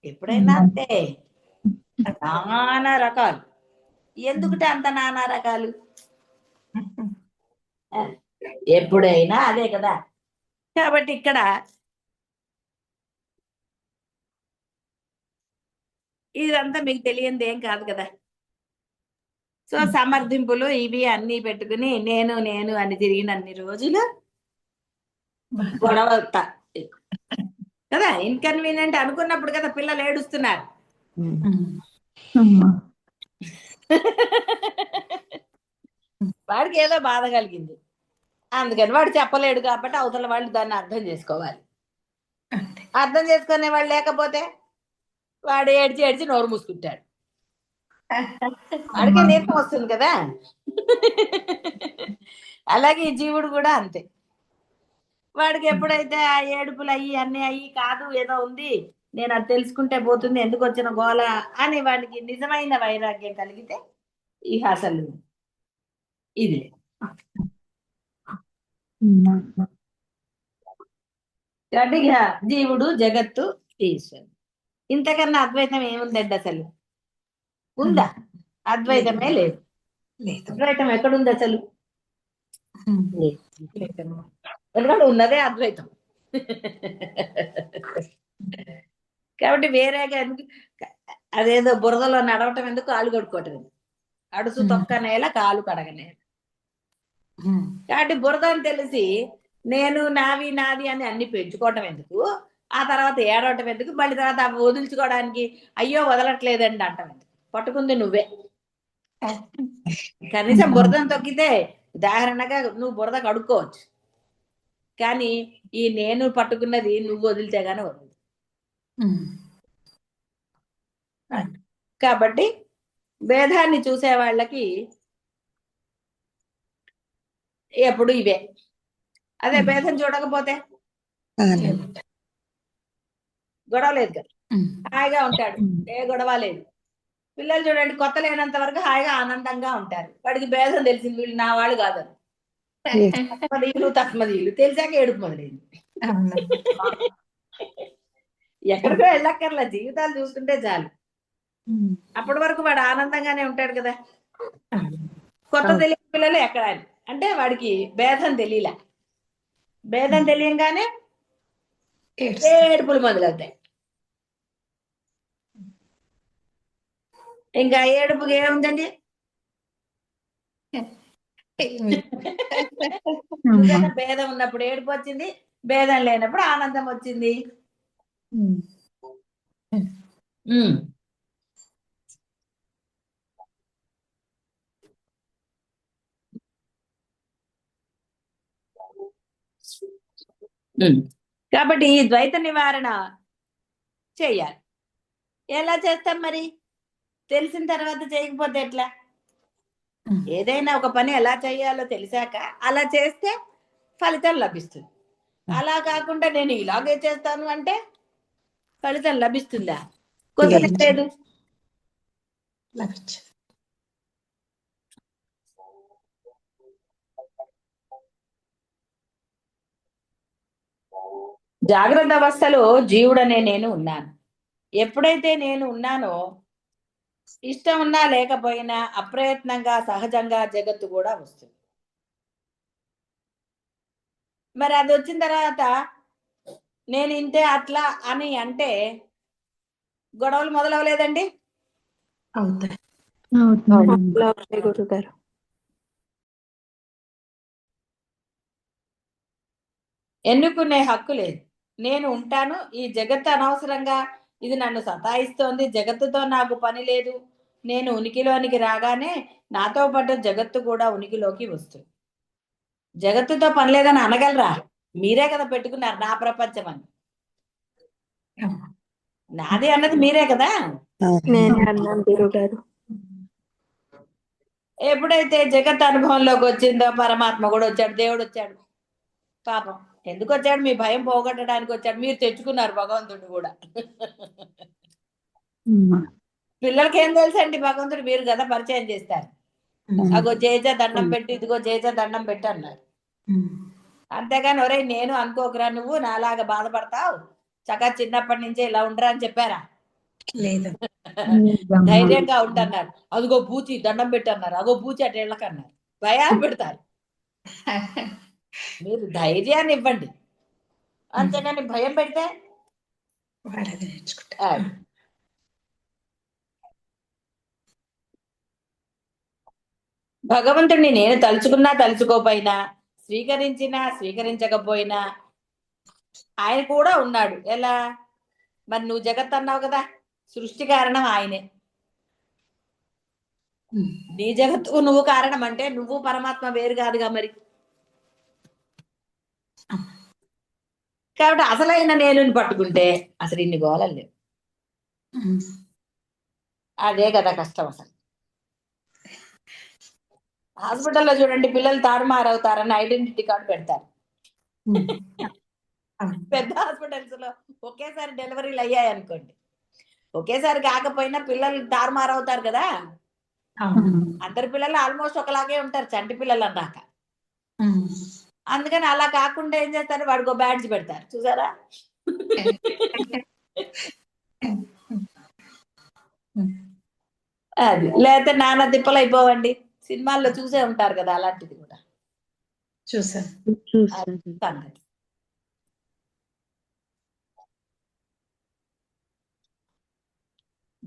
ఎప్పుడైనా అంతే, నానా రకాలు. ఎందుకంటే అంత నానా రకాలు? ఎప్పుడైనా అదే కదా. కాబట్టి ఇక్కడ ఇదంతా మీకు తెలియంది ఏం కాదు కదా. సో సమర్థింపులు ఇవి అన్ని పెట్టుకుని నేను నేను అని తిరిగినన్ని రోజులు గొడవ కదా. ఇన్కన్వీనియంట్ అనుకున్నప్పుడు కదా పిల్లలు ఏడుస్తున్నారు. వాడికి ఏదో బాధ కలిగింది, అందుకని వాడు చెప్పలేడు కాబట్టి అవతల వాళ్ళు దాన్ని అర్థం చేసుకోవాలి. అర్థం చేసుకునే వాళ్ళు లేకపోతే వాడు ఏడ్చి ఏడ్చి నోరు మూసుకుంటాడు. వాడికే నీరసం వస్తుంది కదా. అలాగే ఈ జీవుడు కూడా అంతే. వాడికి ఎప్పుడైతే ఆ ఏడుపులు అయ్యి అన్ని అయ్యి కాదు ఏదో ఉంది, నేను అది తెలుసుకుంటే పోతుంది, ఎందుకు వచ్చిన గోల అని వాడికి నిజమైన వైరాగ్యం కలిగితే ఇక అసలు ఇది కాబట్టి ఇక జీవుడు జగత్తు ఈశ్వరుడు, ఇంతకన్నా అద్వైతం ఏముందండి అసలు? ఉందా? అద్వైతమే లేదు. అద్వైతం ఎక్కడుంది అసలు? ఎందుకంటే ఉన్నదే అద్వైతం. కాబట్టి వేరేగా ఎందుకు? అదేదో బురదలో నడవటం ఎందుకు, కాలు కడుక్కోవటం ఎందుకు? అడుసు తొక్కనేల కాలు కడగనేల. కాబట్టి బురద అని తెలిసి నేను నావి నాది అని అన్ని పెంచుకోవటం ఎందుకు, ఆ తర్వాత ఏడవటం ఎందుకు, మళ్ళీ తర్వాత అవి వదిలించుకోవడానికి అయ్యో వదలట్లేదండి అంటాం ఎందుకు? పట్టుకుంది నువ్వే. కనీసం బురదను తొక్కితే ఉదాహరణగా నువ్వు బురద కడుక్కోవచ్చు, కానీ ఈ నేను పట్టుకున్నది నువ్వు వదిలితే గానీ వదలదు. కాబట్టి భేదాన్ని చూసే వాళ్ళకి ఎప్పుడు ఇవే. అదే భేదం చూడకపోతే గొడవ లేదు కదా, హాయిగా ఉంటాడు, ఏ గొడవ లేదు. పిల్లలు చూడండి, కొత్త లేనంత వరకు హాయిగా ఆనందంగా ఉంటారు. వాడికి భేదం తెలిసింది, వీళ్ళు నా వాళ్ళు కాదని. తస్మదీయులు తెలిసాక ఏడుపు మొదలైంది. ఎక్కడికో వెళ్ళక్కర్లా, జీవితాలు చూస్తుంటే చాలు. అప్పటి వరకు వాడు ఆనందంగానే ఉంటాడు కదా. కొత్త తెలియని పిల్లలు ఎక్కడ అంటే వాడికి భేదం తెలియలే. భేదం తెలియంగానే ఏడుపులు మొదలవుతాయి. ఇంకా ఏడుపుకి ఏముందండి? భేదం ఉన్నప్పుడు ఏడుపు వచ్చింది, భేదం లేనప్పుడు ఆనందం వచ్చింది. కాబట్టి ఈ ద్వైత నివారణ చెయ్యాలి. ఎలా చేస్తాం మరి? తెలిసిన తర్వాత చేయకపోతే ఎట్లా? ఏదైనా ఒక పని ఎలా చేయాలో తెలిసాక అలా చేస్తే ఫలితం లభిస్తుంది. అలా కాకుండా నేను ఇలాగే చేస్తాను అంటే ఫలితం లభిస్తుందా? కుదరలేదు. జాగ్రత్త అవస్థలో జీవుడనే నేను ఉన్నాను. ఎప్పుడైతే నేను ఉన్నానో ఇష్టం ఉన్నా లేకపోయినా అప్రయత్నంగా సహజంగా జగత్తు కూడా వస్తుంది. మరి అది వచ్చిన తర్వాత నేను ఇంతే అట్లా అని అంటే గొడవలు మొదలవలేదండి? గురుగారు ఎన్నుకునే హక్కు లేదు. నేను ఉంటాను, ఈ జగత్తు అనవసరంగా ఇది నన్ను సతాయిస్తోంది, జగత్తుతో నాకు పని లేదు, నేను ఉనికిలోనికి రాగానే నాతో పాటు జగత్తు కూడా ఉనికిలోకి వస్తుంది. జగత్తుతో పని లేదని అనగలరా? మీరే కదా పెట్టుకున్నారు నా ప్రపంచం అని. నాది అన్నది మీరే కదా. నేనే అన్నాను గురుగారు. ఎప్పుడైతే జగత్ అనుభవంలోకి వచ్చిందో పరమాత్మ కూడా వచ్చాడు, దేవుడు వచ్చాడు. పాపం ఎందుకు వచ్చాడు? మీ భయం పోగొట్టడానికి వచ్చాడు. మీరు తెచ్చుకున్నారు భగవంతుడు కూడా. పిల్లలకి ఏం తెలుసండి భగవంతుడు? మీరు కదా పరిచయం చేస్తారు. అగో జేజ దండం పెట్టి, ఇదిగో జేజ దండం పెట్టి అన్నారు. అంతేగాని ఒరే నేను అనుకోకరా, నువ్వు నాలాగా బాధపడతావు, చక్కగా చిన్నప్పటి నుంచే ఇలా ఉండరా అని చెప్పారా? లేదు. ధైర్యంగా ఉంటున్నారు. అదిగో బూచి దండం పెట్టి అన్నారు, అగో బూచి అటు వెళ్ళకన్నారు. భయాలు పెడతారు. మీరు ధైర్యాన్ని ఇవ్వండి, అంతేగాని భయం పెడితే భగవంతుడిని నేను తలుచుకున్నా తలుచుకోపోయినా, స్వీకరించినా స్వీకరించకపోయినా ఆయన కూడా ఉన్నాడు. ఎలా? మరి నువ్వు జగత్ అన్నావు కదా, సృష్టి కారణం ఆయనే. నీ జగత్తుకు నువ్వు కారణం అంటే నువ్వు పరమాత్మ వేరు కాదుగా మరి. కాబట్టి అసలైన నేను పట్టుకుంటే అసలు ఇన్ని గోళలు లేవు. అదే కదా కష్టం. అసలు హాస్పిటల్లో చూడండి, పిల్లలు తారుమారవుతారని ఐడెంటిటీ కార్డు పెడతారు. పెద్ద హాస్పిటల్స్ లో ఒకేసారి డెలివరీలు అయ్యాయి అనుకోండి, ఒకేసారి కాకపోయినా పిల్లలు తారుమారవుతారు కదా. అందరి పిల్లలు ఆల్మోస్ట్ ఒకలాగే ఉంటారు, చంటి పిల్లలు అన్నాక. అందుకని అలా కాకుండా ఏం చేస్తారు, వాడికి బ్యాడ్జ్ పెడతారు, చూసారా. అది లేకపోతే నాన్న తిప్పలు అయిపోవండి. సినిమాల్లో చూసే ఉంటారు కదా, అలాంటిది కూడా చూసాను. సంగతి.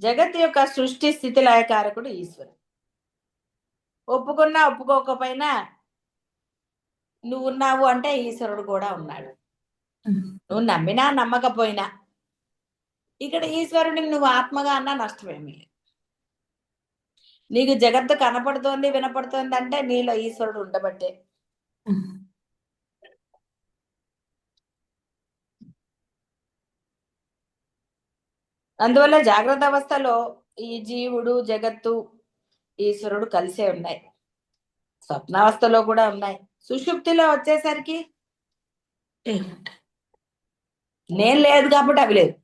జగత్ యొక్క సృష్టి స్థితి లయకారకుడు ఈశ్వరుడు. ఒప్పుకున్నా ఒప్పుకోకపోయినా నువ్వు ఉన్నావు అంటే ఈశ్వరుడు కూడా ఉన్నాడు. నువ్వు నమ్మినా నమ్మకపోయినా ఇక్కడ ఈశ్వరుడిని నువ్వు ఆత్మగా అన్నా నష్టమేమీ లేదు. నీకు జగత్తు కనపడుతోంది వినపడుతోంది అంటే నీలో ఈశ్వరుడు ఉండబట్టే. అందువల్ల జాగ్రత్త అవస్థలో ఈ జీవుడు జగత్తు ఈశ్వరుడు కలిసే ఉన్నాయి, స్వప్నావస్థలో కూడా ఉన్నాయి. సుషుప్తిలో వచ్చేసరికి నేను లేదు కాబట్టి అవి లేదు,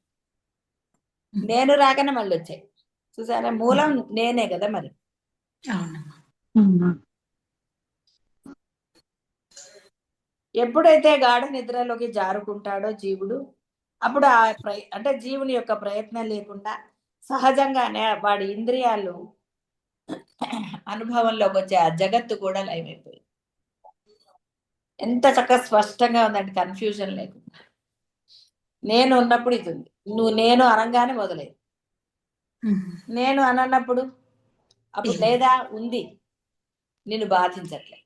నేను రాకనే మళ్ళీ వచ్చాయి. చూసారా, మూలం నేనే కదా మరి. ఎప్పుడైతే గాఢ నిద్రలోకి జారుకుంటాడో జీవుడు, అప్పుడు అంటే జీవుని యొక్క ప్రయత్నం లేకుండా సహజంగానే వాడి ఇంద్రియాలు అనుభవంలోకి వచ్చే ఆ జగత్తు కూడా లయమైపోయింది. ఎంత చక్కగా స్పష్టంగా ఉందండి, కన్ఫ్యూజన్ లేకుండా. నేను ఉన్నప్పుడు ఇది ఉంది, నువ్వు నేను అనగానే మొదలైంది. నేను అనన్నప్పుడు అప్పుడు లేదా ఉంది, నిన్ను బాధించట్లేదు.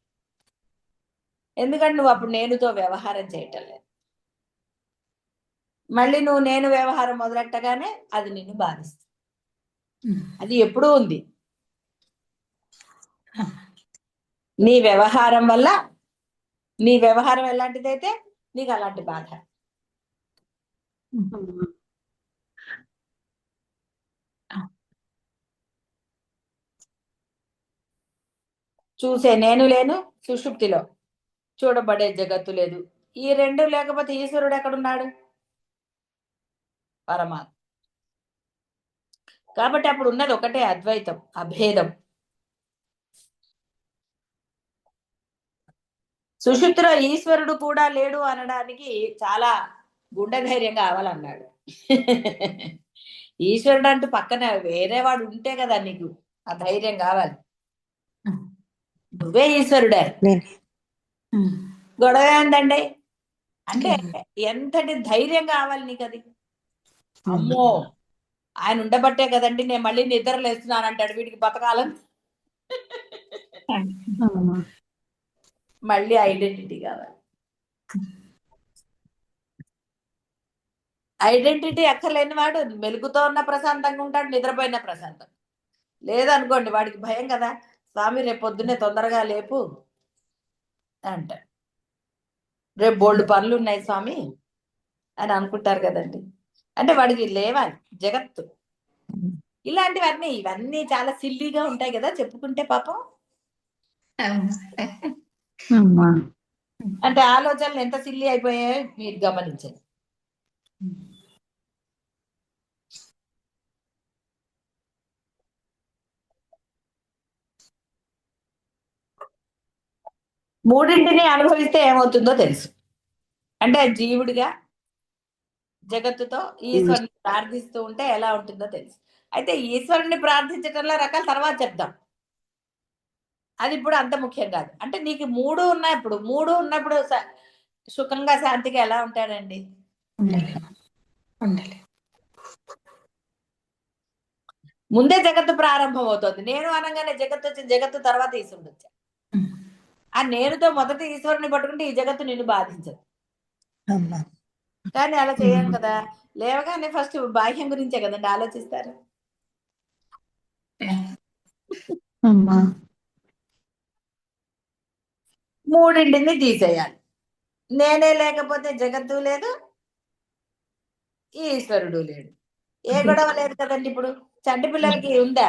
ఎందుకంటే నువ్వు అప్పుడు నేనుతో వ్యవహారం చేయటం లేదు. మళ్ళీ నువ్వు నేను వ్యవహారం మొదలెట్టగానే అది నిన్ను బాధిస్తుంది. అది ఎప్పుడూ ఉంది. నీ వ్యవహారం వల్ల, నీ వ్యవహారం ఎలాంటిదైతే నీకు అలాంటి బాధ. చూసే నేను లేను, సుషుప్తిలో చూడబడే జగత్తు లేదు. ఈ రెండు లేకపోతే ఈశ్వరుడు ఎక్కడున్నాడు? పరమాత్మ. కాబట్టి అప్పుడు ఉన్నది ఒకటే అద్వైతం, అభేదం. సుషుప్తిలో ఈశ్వరుడు కూడా లేడు అనడానికి చాలా గుండె ధైర్యం కావాలన్నాడు. ఈశ్వరుడు అంటూ పక్కన వేరే వాడు ఉంటే కదా నీకు ఆ ధైర్యం కావాలి. నువ్వే ఈశ్వరుడే. గొడవ ఏందండి అంటే ఎంతటి ధైర్యం కావాలి నీకు అది. అమ్మో ఆయన ఉండబట్టే కదండి నేను మళ్ళీ నిద్రలు వేస్తున్నాను అంటాడు, వీడికి బతకాలని. మళ్ళీ ఐడెంటిటీ కావాలి. ఐడెంటిటీ అక్కర్లేని వాడు మెలుగుతో ఉన్న ప్రశాంతంగా ఉంటాడు, నిద్రపోయిన ప్రశాంతం లేదనుకోండి వాడికి భయం కదా. స్వామి రేపు పొద్దున్నే తొందరగా లేపు అంటాడు, రేపు బోల్డ్ పనులు ఉన్నాయి స్వామి అని అనుకుంటారు కదండి. అంటే వాడికి లేవాలి జగత్తు. ఇవన్నీ చాలా సిల్లీగా ఉంటాయి కదా చెప్పుకుంటే పాపం. అంటే ఆలోచనలు ఎంత సిల్లీ అయిపోయాయో మీరు గమనించండి. మూడింటిని అనుభవిస్తే ఏమవుతుందో తెలుసు. అంటే జీవుడిగా జగత్తుతో ఈశ్వరుని ప్రార్థిస్తూ ఉంటే ఎలా ఉంటుందో తెలుసు. అయితే ఈశ్వరుని ప్రార్థించటంలో రకాల తర్వాత చెప్దాం, అది ఇప్పుడు అంత ముఖ్యం కాదు. అంటే నీకు మూడు ఉన్నప్పుడు సుఖంగా శాంతిగా ఎలా ఉంటాడండి? ముందే జగత్తు ప్రారంభం అవుతుంది. నేను అనగానే జగత్తు వచ్చింది, జగత్తు తర్వాత ఈశ్వరుడు వచ్చాడు. ఆ నేనుతో మొదట ఈశ్వరుని పట్టుకుంటే ఈ జగత్తు నిన్ను బాధించదు. కానీ అలా చేయం కదా. లేవగానే ఫస్ట్ బాహ్యం గురించే కదండి ఆలోచిస్తారు. అమ్మా మూడింటిని తీసేయాలి. నేనే లేకపోతే జగత్తు లేదు, ఈశ్వరుడు లేడు. ఏ గొడవ లేదు కదండి. ఇప్పుడు చంటి పిల్లలకి ఉందా?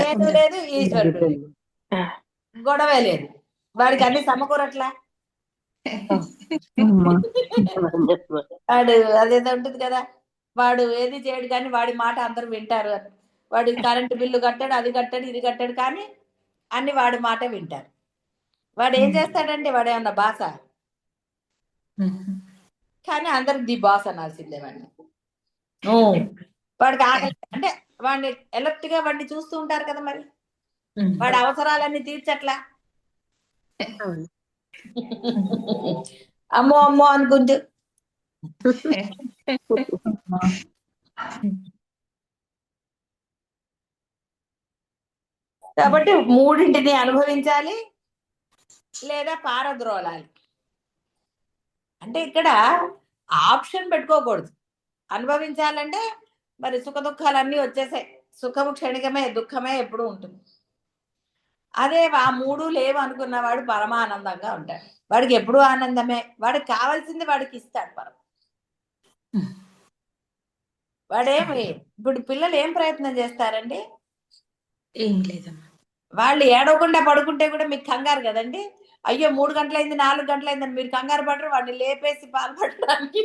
నేను లేదు, ఈశ్వరుడు లేదు, గొడవే లేదు. వాడికి అన్ని సమకూరట్లా. అమ్మా వాడు అదేదో ఉంటుంది కదా, వాడు ఏది చేయడు కానీ వాడి మాట అందరూ వింటారు అని. వాడు కరెంటు బిల్లు కట్టాడు, అది కట్టాడు, ఇది కట్టాడు, కానీ అన్ని వాడి మాట వింటారు. వాడు ఏం చేస్తాడంటే వాడు ఏమన్నా బాస, కానీ అందరికి ది బాస్ అనాల్సిందే వాడిని. వాడికి ఆకలి అంటే వాడిని ఎలర్ట్ గా వాడిని చూస్తూ ఉంటారు కదా, మరి వాడి అవసరాలన్నీ తీర్చట్లా. అమ్మో అమ్మో అనుకుంటూ. కాబట్టి మూడింటిని అనుభవించాలి లేదా పారద్రోలాలి. అంటే ఇక్కడ ఆప్షన్ పెట్టుకోకూడదు. అనుభవించాలంటే మరి సుఖ దుఃఖాలన్నీ వచ్చేసాయి. సుఖము క్షణికమే, దుఃఖమే ఎప్పుడు ఉంటుంది. అదే ఆ మూడు లేవు అనుకున్నవాడు పరమానందంగా ఉంటాడు. వాడికి ఎప్పుడూ ఆనందమే. వాడికి కావాల్సింది వాడికి ఇస్తాడు పరమ. వాడేమి ఇప్పుడు పిల్లలు ఏం ప్రయత్నం చేస్తారండి? ఏం లేదమ్మా. వాళ్ళు ఏడవకుండా పడుకుంటే కూడా మీకు కంగారు కదండి. అయ్యో 3 గంటలైంది, 4 గంటలైందని మీరు కంగారు పడరు. వాడిని లేపేసి పాల్పడడానికి.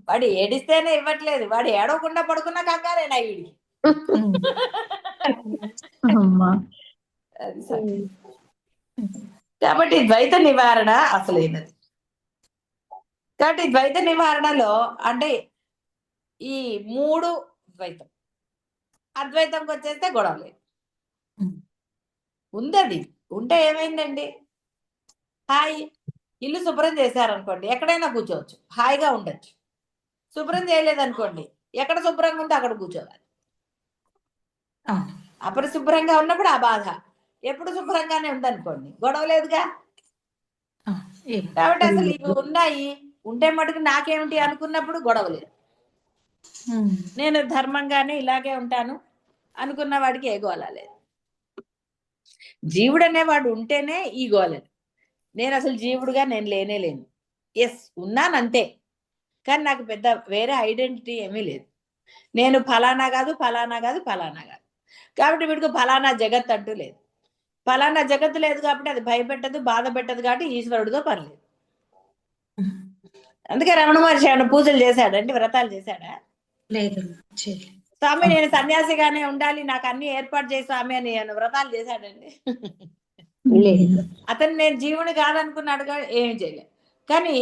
వాడు ఏడిస్తేనే ఇవ్వట్లేదు, వాడు ఏడవకుండా పడుకున్నా కంగారేనా వీడికి. అది సంగతి. కాబట్టి ద్వైత నివారణ అసలైనది. కాబట్టి ద్వైత నివారణలో అంటే ఈ 3 ద్వైతం, అద్వైతంకి వచ్చేస్తే గొడవ లేదు. ఉంది, అది ఉంటే ఏమైందండి? హాయ్, ఇల్లు శుభ్రం చేశారనుకోండి, ఎక్కడైనా కూర్చోవచ్చు, హాయిగా ఉండొచ్చు. శుభ్రం చేయలేదనుకోండి, ఎక్కడ శుభ్రంగా ఉంటే అక్కడ కూర్చోవాలి. అపరిశుభ్రంగా ఉన్నప్పుడు ఆ బాధ. ఎప్పుడు శుభ్రంగానే ఉందనుకోండి, గొడవ లేదుగా. కాబట్టి అసలు ఇవి ఉన్నాయి, ఉంటే మటుకు నాకేమిటి అనుకున్నప్పుడు గొడవ లేదు. నేను ధర్మంగానే ఇలాగే ఉంటాను అనుకున్న వాడికి ఏ గోల లేదు. జీవుడు అనేవాడు ఉంటేనే ఈ గోలేదు. నేను అసలు జీవుడుగా నేను లేనే లేను. ఎస్, ఉన్నానంతే, కానీ నాకు పెద్ద వేరే ఐడెంటిటీ ఏమీ లేదు. నేను ఫలానా కాదు, ఫలానా కాదు, ఫలానా కాదు. కాబట్టి వీడికి ఫలానా జగత్ అంటూ లేదు. ఫలానా జగత్తు లేదు కాబట్టి అది భయపెట్టదు, బాధ పెట్టదు. కాబట్టి ఈశ్వరుడితో పర్లేదు. అందుకే రమణ మహర్షి ఏమైనా పూజలు చేశాడంటే, వ్రతాలు చేశాడా? లేదు. స్వామి నేను సన్యాసిగానే ఉండాలి, నాకు అన్ని ఏర్పాటు చేసి స్వామి అని వ్రతాలు చేశాడండి? అతను నేను జీవుని కాదనుకున్నాడు, ఏం చేయలేదు. కానీ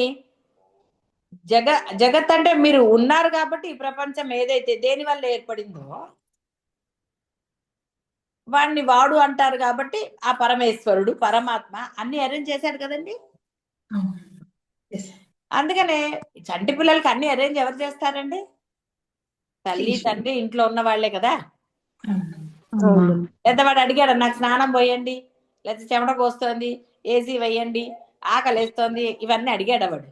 జగత్ అంటే మీరు ఉన్నారు కాబట్టి ఈ ప్రపంచం ఏదైతే దేని వల్ల ఏర్పడిందో వాడిని వాడు అంటారు. కాబట్టి ఆ పరమేశ్వరుడు, పరమాత్మ అన్ని అరేంజ్ చేశాడు కదండి. అందుకనే చంటి పిల్లలకి అన్ని అరేంజ్ ఎవరు చేస్తారండి? తల్లి తండ్రి ఇంట్లో ఉన్న వాళ్లే కదా. పెద్దవాడు అడిగాడు, నాకు స్నానం పోయండి, లేకపోతే చెమట పోస్తోంది, ఏసీ వేయండి, ఆకలేస్తోంది, ఇవన్నీ అడిగాడు వాడు?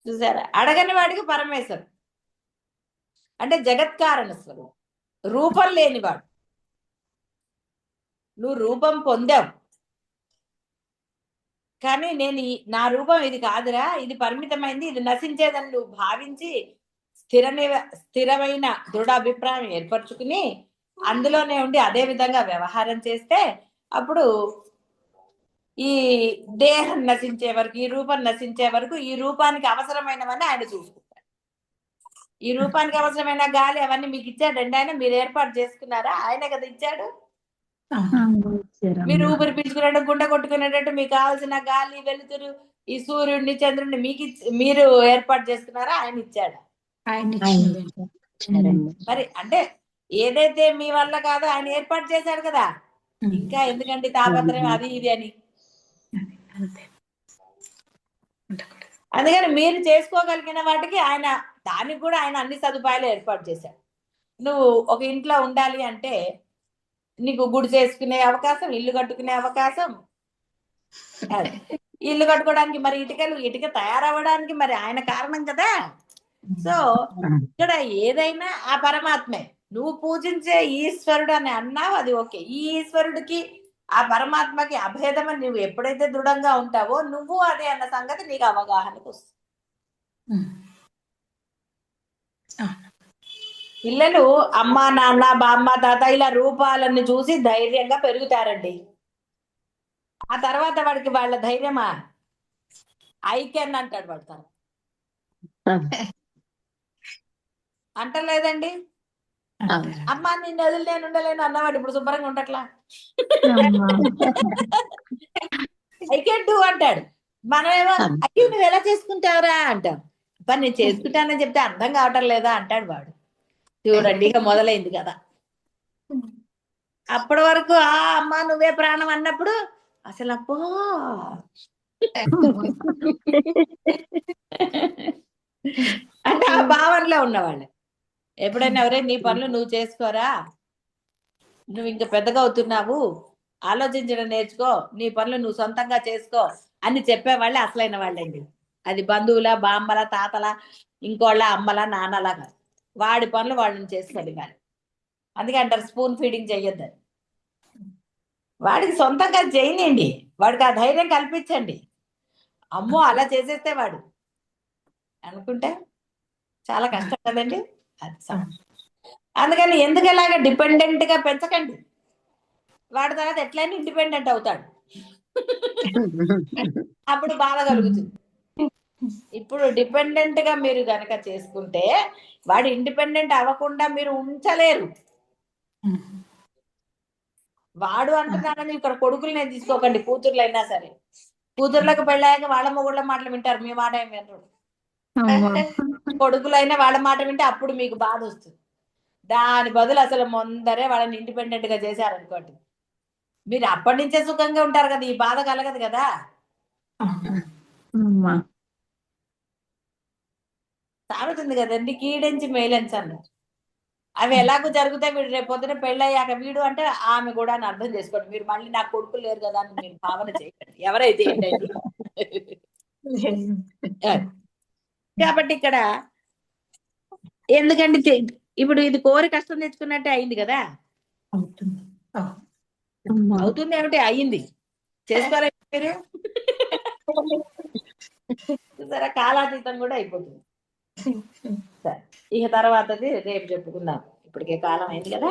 చూసారా? అడగని వాడికి పరమేశ్వరుడు అంటే జగత్కారణ స్వరూపం, రూపం లేనివాడు. నువ్వు రూపం పొందావు, కానీ నేను నా రూపం ఇది కాదురా, ఇది పరిమితమైంది, ఇది నశించేదని నువ్వు భావించి స్థిరమైన దృఢ అభిప్రాయం ఏర్పరచుకుని అందులోనే ఉండి అదే విధంగా వ్యవహారం చేస్తే అప్పుడు ఈ దేహం నశించే వరకు, ఈ రూపం నశించే వరకు ఈ రూపానికి అవసరమైనవన్నీ ఆయన చూసుకుంటాడు. ఈ రూపానికి అవసరమైన గాలి అవన్నీ మీకు ఇచ్చాడండి ఆయన? మీరు ఏర్పాటు చేసుకున్నారా? ఆయన కదా ఇచ్చాడు. మీరు ఊపిరి పీల్చుకునేటట్టు, గుండె కొట్టుకునేటట్టు మీకు కావాల్సిన గాలి, వెలుతురు, ఈ సూర్యుడిని, చంద్రుడిని మీరు ఏర్పాటు చేసుకున్నారా? ఆయన ఇచ్చాడు. మరి అంటే ఏదైతే మీ వల్ల కాదో ఆయన ఏర్పాటు చేశాడు కదా. ఇంకా ఎందుకంటే తాపత్రయం అది ఇది అని. అందుకని మీరు చేసుకోగలిగిన వాటికి ఆయన, దానికి కూడా ఆయన అన్ని సదుపాయాలు ఏర్పాటు చేశాడు. నువ్వు ఒక ఇంట్లో ఉండాలి అంటే నీకు గుడి చేసుకునే అవకాశం, ఇల్లు కట్టుకునే అవకాశం. ఇల్లు కట్టుకోవడానికి మరి ఇటుక తయారవ్వడానికి మరి ఆయన కారణం కదా. సో ఇక్కడ ఏదైనా ఆ పరమాత్మే. నువ్వు పూజించే ఈశ్వరుడు అని అన్నావు, అది ఓకే. ఈ ఈశ్వరుడికి ఆ పరమాత్మకి అభేదమని నువ్వు ఎప్పుడైతే దృఢంగా ఉంటావో నువ్వు అదే అన్న సంగతి నీకు అవగాహనకు వస్తుంది. పిల్లలు అమ్మ నాన్న బామ్మ తాత ఇలా రూపాలన్నీ చూసి ధైర్యంగా పెరుగుతారండి. ఆ తర్వాత వాడికి వాళ్ళ ధైర్యమా ఐకెన్ అంటాడు పడతారు అంటలేదండి. అమ్మ నిన్ను వదిలి నేను ఉండలేను అన్నవాడు ఇప్పుడు శుభ్రంగా ఉండట్లా. ఐ కెన్ డూ అంటాడు. మనమేమో అయ్యో నువ్వు ఎలా చేసుకుంటావురా అంటాం. పని నేను చేసుకుంటానని చెప్తే అర్థం కావటం లేదా అంటాడు వాడు. చూడండి ఇక మొదలైంది కదా. అప్పటి వరకు ఆ అమ్మ నువ్వే ప్రాణం అన్నప్పుడు అసలు అబ్బో అంటే ఆ భావనలో ఉన్నవాళ్ళు. ఎప్పుడైనా ఎవరైనా నీ పనులు నువ్వు చేసుకోరా, నువ్వు ఇంకా పెద్దగా అవుతున్నావు, ఆలోచించడం నేర్చుకో, నీ పనులు నువ్వు సొంతంగా చేసుకో అని చెప్పేవాళ్ళే అసలైన వాళ్ళండి. అది బంధువుల బామ్మల తాతల ఇంకోళ్ళ అమ్మల నాన్నలా కాదు. వాడి పనులు వాళ్ళని చేసుకోండి కానీ. అందుకే అంటారు స్పూన్ ఫీడింగ్ చెయ్యొద్దని. వాడికి సొంతంగా చేయనియండి, వాడికి ఆ ధైర్యం కల్పించండి. అమ్మో అలా చేసేస్తే వాడు అనుకుంటే చాలా కష్టం కదండి. అది అందుకని ఎందుకు ఇలాగ డిపెండెంట్ గా పెంచకండి. వాడి తర్వాత ఎట్లయినా ఇండిపెండెంట్ అవుతాడు. అప్పుడు బాధ కలుగుతుంది. ఇప్పుడు డిపెండెంట్ గా మీరు గనక చేసుకుంటే వాడు ఇండిపెండెంట్ అవ్వకుండా మీరు ఉంచలేరు. వాడు అంటున్నానని ఇక్కడ కొడుకులనే తీసుకోకండి, కూతుర్లైనా సరే. కూతుర్లకు పెళ్ళాక వాళ్ళ మొగుళ్ళ మాటలు వింటారు, మీ మాట ఏమి వినరు. కొడుకులైనా వాళ్ళ మాట వింటే అప్పుడు మీకు బాధ వస్తుంది. దాని బదులు అసలు ముందరే వాళ్ళని ఇండిపెండెంట్ గా చేశారనుకోండి, మీరు అప్పటి నుంచే సుఖంగా ఉంటారు కదా, ఈ బాధ కలగదు కదా. సాగుతుంది కదండి, కీడించి మేలెంచి అన్నారు. అవి ఎలాగో జరుగుతాయి. వీడు రేపు పొద్దున పెళ్ళయ్యాక వీడు అంటే ఆమె కూడా అని అర్థం చేసుకోండి. మీరు మళ్ళీ నాకు కొడుకులు లేరు కదా అని మీరు భావన చేయకండి, ఎవరైతే ఏంటండి. కాబట్టి ఇక్కడ ఎందుకంటే ఇప్పుడు ఇది కోరి కష్టం తెచ్చుకున్నట్టే అయింది కదా. అవుతుంది ఏమిటి, అయ్యింది. చేసుకోలేదు మీరు సరే, కాలాతీతం కూడా అయిపోతుంది. సరే, ఇక తర్వాతది రేపు చెప్పుకుందాం, ఇప్పటికే కాలం అయింది కదా.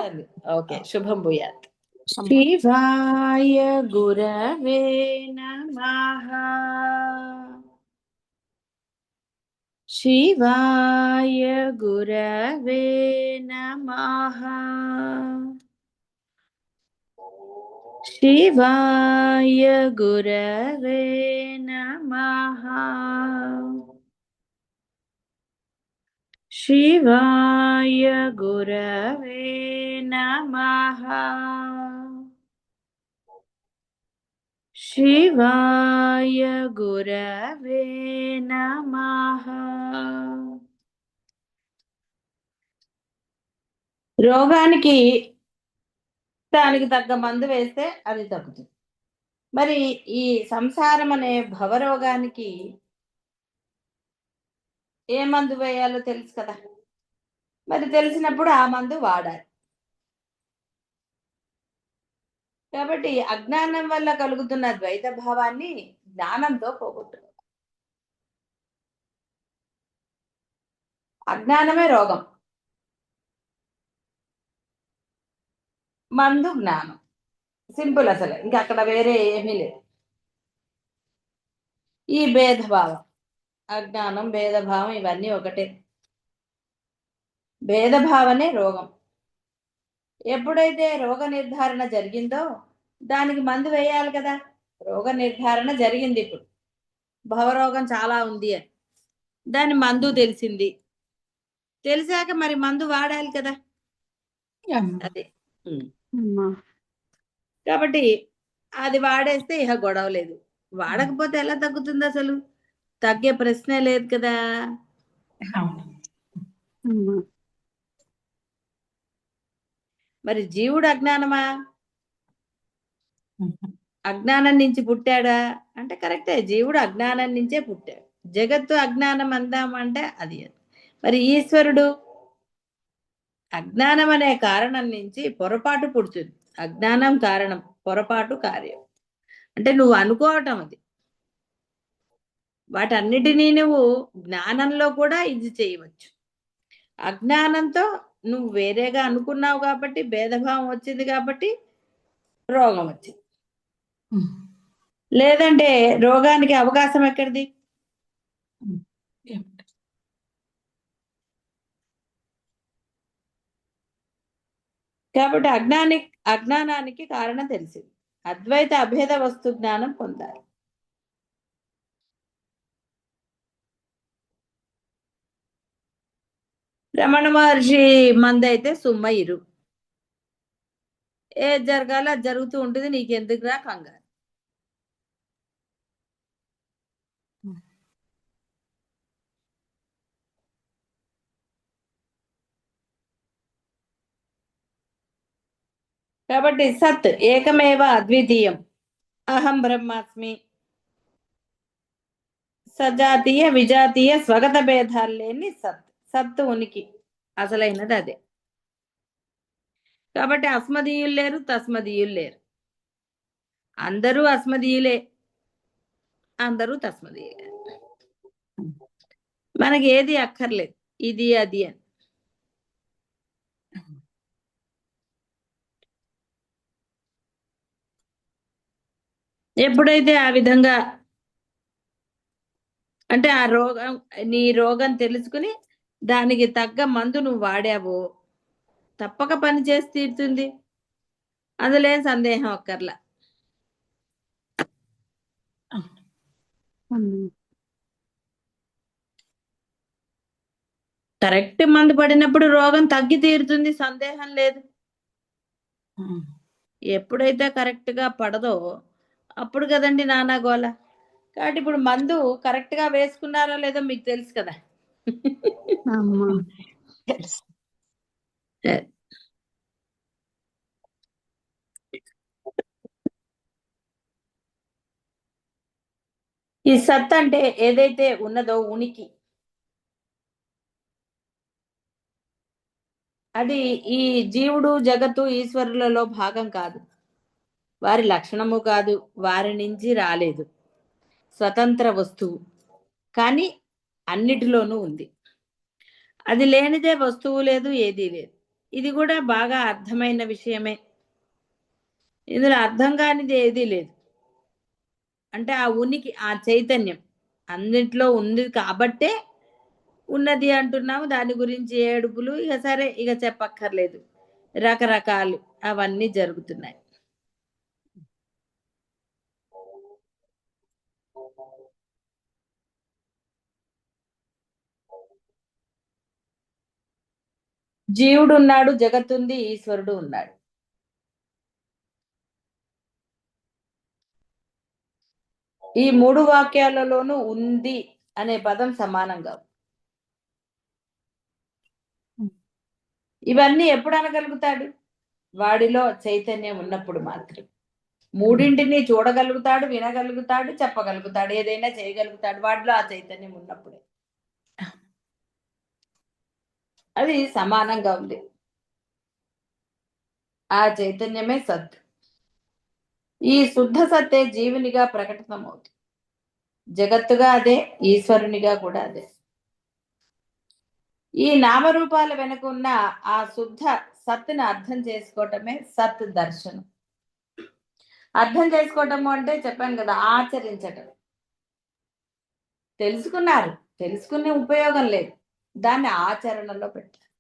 ఓకే, శుభం భూయాత్. శివాయ గురవే నమః. శివాయ గురవే నమః. శివాయ గురవే నమః. శివాయ గురవే నమః. శివాయ గురవే నమః. రోగానికి దానికి తగ్గ మందు వేస్తే అది తగ్గుతుంది. మరి ఈ సంసారం అనే భవరోగానికి ఏ మందు వేయాలో తెలుసు కదా. మరి తెలిసినప్పుడు ఆ మందు వాడాలి. కాబట్టి అజ్ఞానం వల్ల కలుగుతున్న ద్వైత భావాన్ని జ్ఞానంతో పోగొట్టు. అజ్ఞానమే రోగం, మందు జ్ఞానం. సింపుల్, అసలు ఇంకా అక్కడ వేరే ఏమీ లేదు. ఈ భేదభావం, అజ్ఞానం భేదభావం ఇవన్నీ ఒకటే. భేదభావనే రోగం. ఎప్పుడైతే రోగ నిర్ధారణ జరిగిందో దానికి మందు వేయాలి కదా. రోగ నిర్ధారణ జరిగింది, ఇప్పుడు భవరోగం చాలా ఉంది అని దాని మందు తెలిసింది. తెలిసాక మరి మందు వాడాలి కదా. అదే కాబట్టి అది వాడేస్తే ఇక గొడవ లేదు. వాడకపోతే ఎలా తగ్గుతుంది, అసలు తగ్గే ప్రశ్నే లేదు కదా. మరి జీవుడు అజ్ఞానమా? అజ్ఞానం నుంచి పుట్టాడా అంటే కరెక్టే, జీవుడు అజ్ఞానం నుంచే పుట్టాడు. జగత్తు అజ్ఞానం అందామంటే అది మరి ఈశ్వరుడు అజ్ఞానం అనే కారణం నుంచి పొరపాటు పుడుతుంది. అజ్ఞానం కారణం, పొరపాటు కార్యం. అంటే నువ్వు అనుకోవటం అది. వాటన్నిటినీ నువ్వు జ్ఞానంలో కూడా ఇది చేయవచ్చు. అజ్ఞానంతో నువ్వు వేరేగా అనుకున్నావు కాబట్టి భేదభావం వచ్చింది, కాబట్టి రోగం వచ్చింది. లేదంటే రోగానికి అవకాశం ఎక్కడిది? కాబట్టి అజ్ఞానానికి కారణం తెలిసింది. అద్వైత అభేద వస్తు జ్ఞానం పొందాలి. రమణ మహర్షి మందైతే సుమ్మ ఇరు, ఏ జరగాల జరుగుతూ ఉంటుంది, నీకెందుకురా కంగారు. కాబట్టి సత్ ఏకమేవ అద్వితీయం, అహం బ్రహ్మాస్మి. సజాతీయ విజాతీయ స్వగత భేదాలు లేని సత్. సత్ ఉనికి అసలైనది అదే. కాబట్టి అస్మదీయులు లేరు, తస్మదీయులు లేరు. అందరూ అస్మదీయులే, అందరూ తస్మదీయులే. మనకి ఏది అక్కర్లేదు, ఇది అది అని. ఎప్పుడైతే ఆ విధంగా అంటే ఆ రోగం, నీ రోగం తెలుసుకుని దానికి తగ్గ మందు నువ్వు వాడావో తప్పక పని చేసి తీరుతుంది. అందులేం సందేహం అక్కర్లా. కరెక్ట్ మందు పడినప్పుడు రోగం తగ్గి తీరుతుంది, సందేహం లేదు. ఎప్పుడైతే కరెక్ట్ గా పడదో అప్పుడు కదండి నానా గోల. కాబట్టి ఇప్పుడు మందు కరెక్ట్ గా వేసుకున్నారో లేదో మీకు తెలుసు కదా. ఈ సత్ అంటే ఏదైతే ఉన్నదో ఉనికి, అది ఈ జీవుడు జగత్తు ఈశ్వరులలో భాగం కాదు, వారి లక్షణము కాదు, వారి నుంచి రాలేదు, స్వతంత్ర వస్తువు. కానీ అన్నిటిలోనూ ఉంది. అది లేనిదే వస్తువు లేదు, ఏదీ లేదు. ఇది కూడా బాగా అర్థమైన విషయమే. ఇందులో అర్థం కానిది ఏదీ లేదు. అంటే ఆ ఉనికి, ఆ చైతన్యం అన్నిట్లో ఉంది కాబట్టే ఉన్నది అంటున్నాము. దాని గురించి ఏడుపులు ఇక సరే, ఇక చెప్పక్కర్లేదు, రకరకాలు అవన్నీ జరుగుతున్నాయి. జీవుడు ఉన్నాడు, జగత్తుంది, ఈశ్వరుడు ఉన్నాడు. ఈ మూడు వాక్యాలలోనూ ఉంది అనే పదం సమానంగా. ఇవన్నీ ఎప్పుడు అనగలుగుతాడు? వాడిలో చైతన్యం ఉన్నప్పుడు మాత్రం. మూడింటిని చూడగలుగుతాడు, వినగలుగుతాడు, చెప్పగలుగుతాడు, ఏదైనా చేయగలుగుతాడు వాడిలో ఆ చైతన్యం ఉన్నప్పుడే. అది సమానంగా ఉంది. ఆ చైతన్యమే సత్. ఈ శుద్ధ సత్తే జీవునిగా ప్రకటితమవుతుంది. జగత్తుగా అదే, ఈశ్వరునిగా కూడా అదే. ఈ నామరూపాల వెనుక ఉన్న ఆ శుద్ధ సత్తును అర్థం చేసుకోవటమే సత్ దర్శనం. అర్థం చేసుకోవటము అంటే చెప్పాను కదా, ఆచరించటం. తెలుసుకున్నారు, తెలుసుకునే ఉపయోగం లేదు, దాన్ని ఆచరణలో పెట్టారు.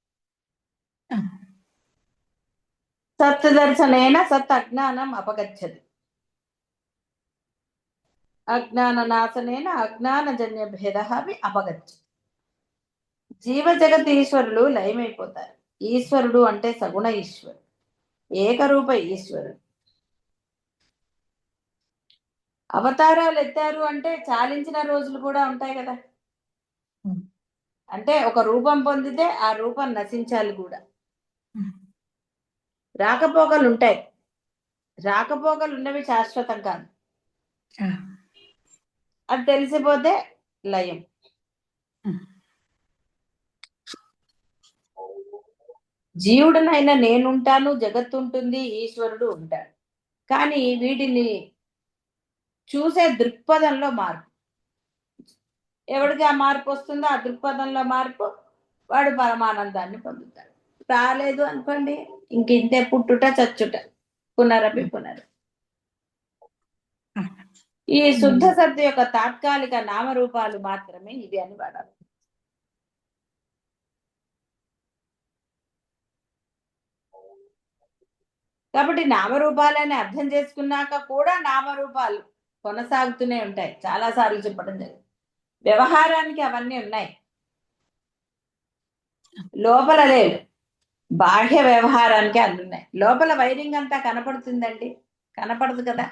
సత్ దర్శనైన సత్ అజ్ఞానం అపగచ్చది, అజ్ఞాన నాశనైన అజ్ఞానజన్య భేద అపగచ్చది. జీవ జగత్ ఈశ్వరులు లయమైపోతారు. ఈశ్వరుడు అంటే సగుణ ఈశ్వరుడు, ఏకరూప ఈశ్వరుడు. అవతారాలు ఎత్తారు అంటే చాలించిన రోజులు కూడా ఉంటాయి కదా. అంటే ఒక రూపం పొందితే ఆ రూపం నశించాలి కూడా. రాకపోకలు ఉంటాయి, రాకపోకలు ఉన్నవి శాశ్వతం కాదు. అది తెలిసిపోతే లయం. జీవుడనైనా నేనుంటాను, జగత్తు ఉంటుంది, ఈశ్వరుడు ఉంటాడు. కానీ వీటిని చూసే దృక్పథంలో మార్పు. ఎవడికి ఆ మార్పు వస్తుందో ఆ దృక్పథంలో మార్పు, వాడు పరమానందాన్ని పొందుతాడు. రాలేదు అనుకోండి, ఇంక ఇంతే పుట్టుట చచ్చుట, పునరపి పునరు. ఈ శుద్ధ సత్తు యొక్క తాత్కాలిక నామరూపాలు మాత్రమే ఇవి అని వాడాలి. కాబట్టి నామరూపాలని అర్థం చేసుకున్నాక కూడా నామరూపాలు కొనసాగుతూనే ఉంటాయి. చాలా సార్లు చెప్పడం జరిగింది. వ్యవహారానికి అవన్నీ ఉన్నాయి, లోపల లేవు. బాహ్య వ్యవహారానికి అన్ని ఉన్నాయి. లోపల వైరింగ్ అంతా కనపడుతుందండి, కనపడదు కదా.